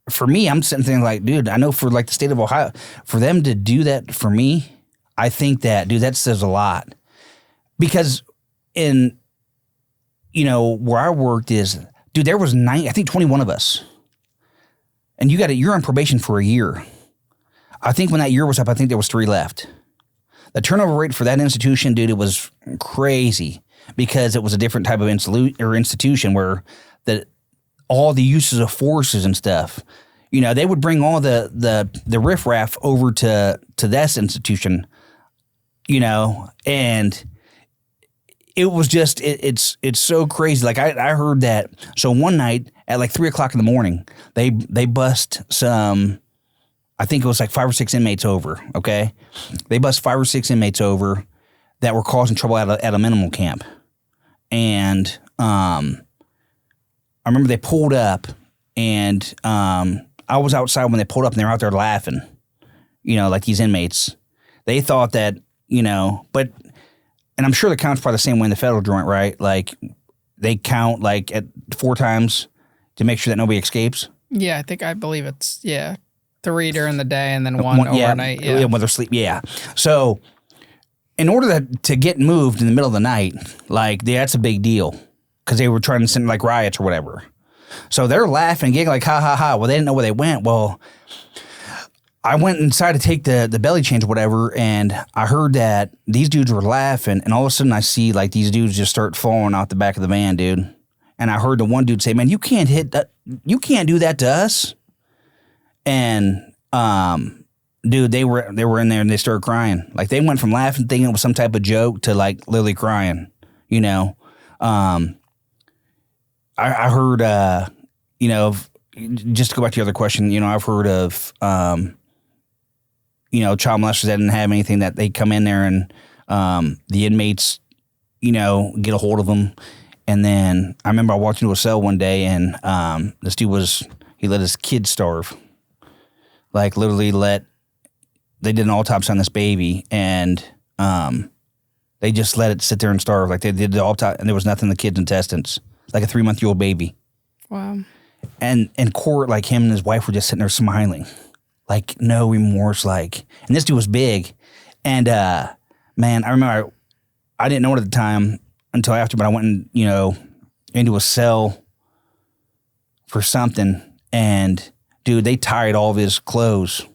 [SPEAKER 2] for me, I'm sitting thinking like, dude, I know for like the state of Ohio, for them to do that for me, I think that, dude, that says a lot. Because in, you know, where I worked is, dude, there was 21 of us. And you're on probation for a year. I think when that year was up, I think there was 3 left. The turnover rate for that institution, dude, it was crazy because it was a different type of institution where all the uses of forces and stuff, you know, they would bring all the riffraff over to this institution, you know, and it was just it's so crazy. Like I heard that. So one night at like 3:00 in the morning, they bust some. I think it was like 5 or 6 inmates over, okay? They bust 5 or 6 inmates over that were causing trouble at a minimal camp. And I remember they pulled up, and I was outside when they pulled up, and they were out there laughing, you know, like these inmates. They thought that, you know, and I'm sure the count's probably the same way in the federal joint, right? Like they count like at 4 times to make sure that nobody escapes.
[SPEAKER 3] Yeah, I believe it's, 3 during the day and then 1 overnight. Yeah,
[SPEAKER 2] when they're sleep. Yeah. So in order to get moved in the middle of the night, like that's a big deal because they were trying to send like riots or whatever. So they're laughing, giggling like, ha, ha, ha. Well, they didn't know where they went. Well, I went inside to take the belly change or whatever, and I heard that these dudes were laughing, and all of a sudden I see like these dudes just start falling out the back of the van, dude. And I heard the one dude say, man, you can't do that to us. And, dude, they were in there and they started crying. Like they went from laughing, thinking it was some type of joke to like literally crying, you know? I heard, you know, just to go back to your other question, you know, I've heard of, you know, child molesters that didn't have anything that they come in there and, the inmates, you know, get a hold of them. And then I remember I walked into a cell one day and, this dude he let his kid starve. Like literally they did an autopsy on this baby and they just let it sit there and starve. Like they did the autopsy and there was nothing in the kid's intestines. Like a 3-month-old baby.
[SPEAKER 3] Wow.
[SPEAKER 2] And in court, like him and his wife were just sitting there smiling. Like no remorse, like, and this dude was big. And man, I remember I didn't know it at the time until after, but I went in, into a cell for something, and dude, they tied all of his clothes.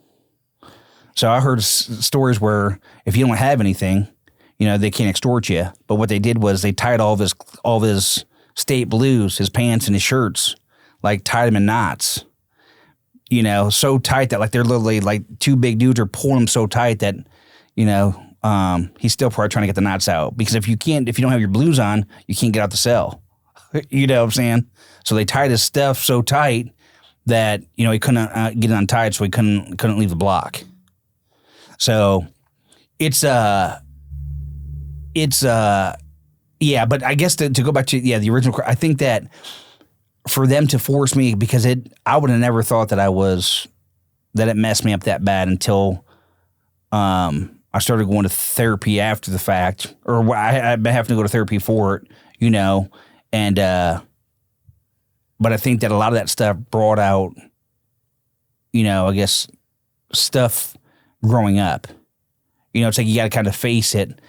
[SPEAKER 2] So I heard stories where if you don't have anything, they can't extort you. But what they did was they tied all of his state blues, his pants and his shirts, like tied them in knots. So tight that like they're literally like two big dudes are pulling him so tight that, he's still probably trying to get the knots out, because if you don't have your blues on, you can't get out the cell. You know what I'm saying? So they tied his stuff so tight that, he couldn't get it untied, so he couldn't leave the block. So it's yeah, but I guess to go back to, the original, I think that for them to force me, because I would have never thought that it messed me up that bad until I started going to therapy after the fact, or I've been having to go to therapy for it, and but I think that a lot of that stuff brought out, I guess, stuff growing up. It's like you got to kind of face it,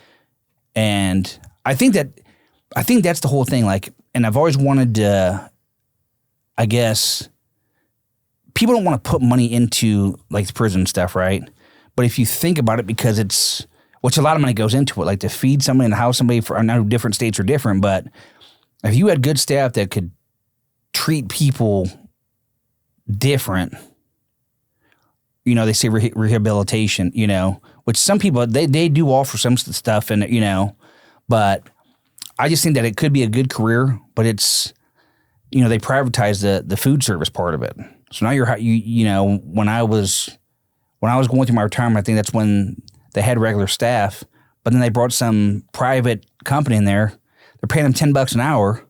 [SPEAKER 2] and I think that's the whole thing. Like, and I've always wanted to, I guess, people don't want to put money into like the prison stuff, right? But if you think about it, because which a lot of money goes into it, like to feed somebody and house somebody I know different states are different, but if you had good staff that could treat people different, they say rehabilitation, which some people, they do offer some stuff, and, but I just think that it could be a good career, but it's, they privatize the food service part of it. So now when I was going through my retirement, I think that's when they had regular staff, but then they brought some private company in there. They're paying them $10 an hour,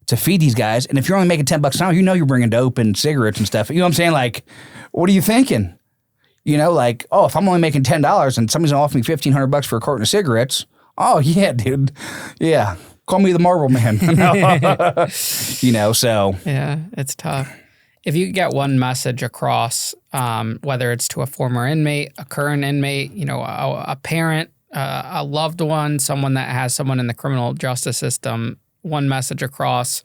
[SPEAKER 2] to feed these guys. And if you're only making $10 an hour, you're bringing dope and cigarettes and stuff. You know what I'm saying? Like, what are you thinking? Like, oh, if I'm only making $10 and somebody's gonna offer me $1,500 for a carton of cigarettes, oh yeah, dude, yeah, call me the Marble Man. So
[SPEAKER 3] yeah, it's tough. If you could get one message across, whether it's to a former inmate, a current inmate, a parent, a loved one, someone that has someone in the criminal justice system, one message across,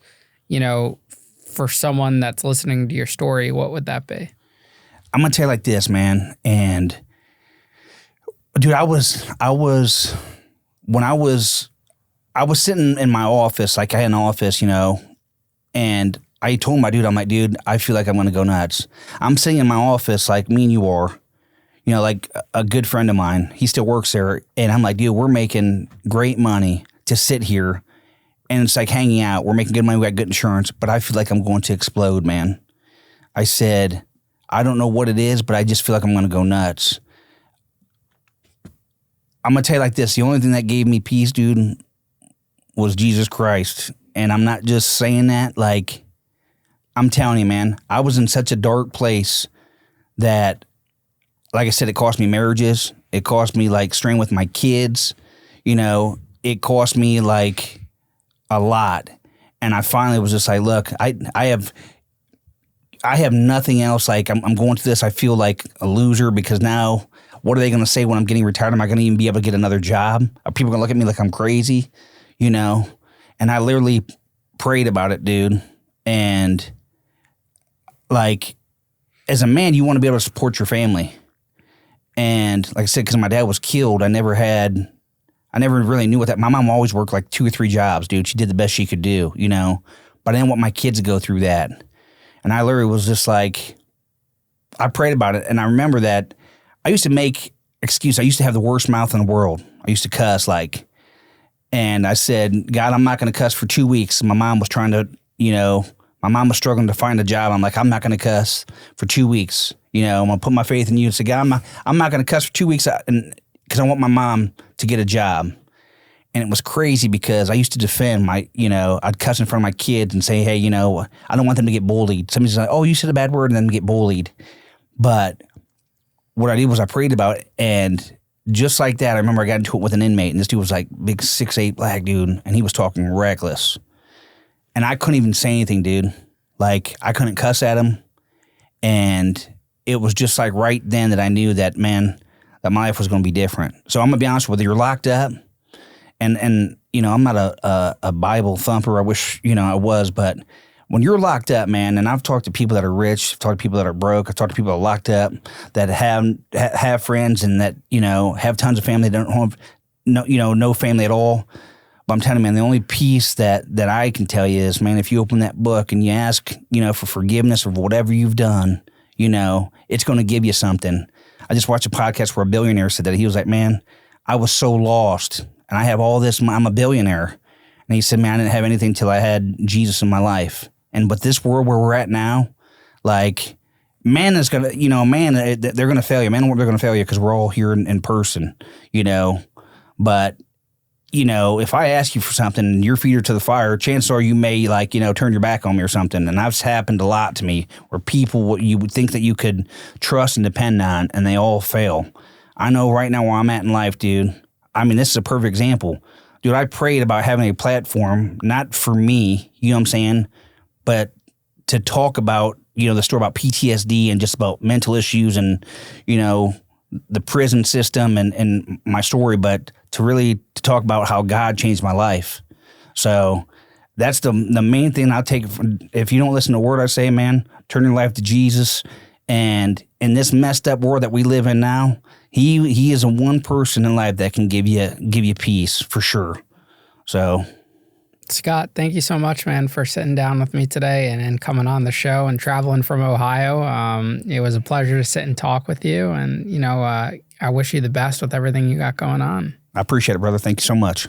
[SPEAKER 3] for someone that's listening to your story, what would that be?
[SPEAKER 2] I'm gonna tell you like this, man. And dude, I was sitting in my office, like I had an office, and I told my dude, I'm like, dude, I feel like I'm gonna go nuts. I'm sitting in my office like me and you are, like a good friend of mine. He still works there, and I'm like, dude, we're making great money to sit here, and it's like hanging out. We're making good money. We got good insurance, but I feel like I'm going to explode, man. I said, I don't know what it is, but I just feel like I'm going to go nuts. I'm going to tell you like this. The only thing that gave me peace, dude, was Jesus Christ. And I'm not just saying that. Like, I'm telling you, man, I was in such a dark place that, like I said, it cost me marriages. It cost me, like, strain with my kids. It cost me, like, a lot. And I finally was just like, look, I have nothing else. Like, I'm going to this. I feel like a loser, because now what are they going to say when I'm getting retired? Am I going to even be able to get another job? Are people going to look at me like I'm crazy? And I literally prayed about it, dude. And like, as a man, you want to be able to support your family. And like I said, because my dad was killed, I never really knew what that. My mom always worked like 2 or 3 jobs, dude. She did the best she could do, but I didn't want my kids to go through that. And I literally was just like, I prayed about it. And I remember that I used to make excuses. I used to have the worst mouth in the world. I used to cuss, and I said, God, I'm not going to cuss for 2 weeks. My mom was trying to, my mom was struggling to find a job. I'm like, I'm not going to cuss for 2 weeks. I'm going to put my faith in you and say, God, I'm not going to cuss for 2 weeks because I want my mom to get a job. And it was crazy because I used to defend I'd cuss in front of my kids and say, hey, I don't want them to get bullied. Somebody's like, oh, you said a bad word and then get bullied. But what I did was I prayed about it, and just like that, I remember I got into it with an inmate, and this dude was like big 6'8" black dude, and he was talking reckless. And I couldn't even say anything, dude. Like, I couldn't cuss at him. And it was just like right then that I knew that, man, that my life was going to be different. So I'm going to be honest with you, you're locked up, and you know, I'm not a Bible thumper. I wish, you know, I was, but when you're locked up, man, and I've talked to people that are rich, I've talked to people that are broke, I've talked to people that are locked up, that have friends and that, you know, have tons of family, don't have no family at all. But I'm telling you, man, the only piece that I can tell you is, man, if you open that book and you ask, you know, for forgiveness of whatever you've done, you know, it's going to give you something. I just watched a podcast where a billionaire said that. He was like, man, I was so lost and I have all this, I'm a billionaire. And he said, man, I didn't have anything till I had Jesus in my life. And but this world where we're at now, like, man is going to, you know, man, they're going to fail you. Man, they're going to fail you because we're all here in person, you know. But, you know, if I ask you for something and your feet are to the fire, chances are you may, like, you know, turn your back on me or something. And that's happened a lot to me where people you would think that you could trust and depend on, and they all fail. I know right now where I'm at in life, dude. I mean, this is a perfect example. Dude, I prayed about having a platform, not for me, you know what I'm saying, but to talk about, you know, the story about PTSD and just about mental issues and, you know, the prison system and my story, but to talk about how God changed my life. So that's the main thing I'll take. If you don't listen to a word I say, man, turn your life to Jesus. And in this messed up world that we live in now, he is a one person in life that can give you peace for sure. So,
[SPEAKER 3] Scott, thank you so much, man, for sitting down with me today and coming on the show and traveling from Ohio. It was a pleasure to sit and talk with you. And, you know, I wish you the best with everything you got going on.
[SPEAKER 2] I appreciate it, brother. Thank you so much.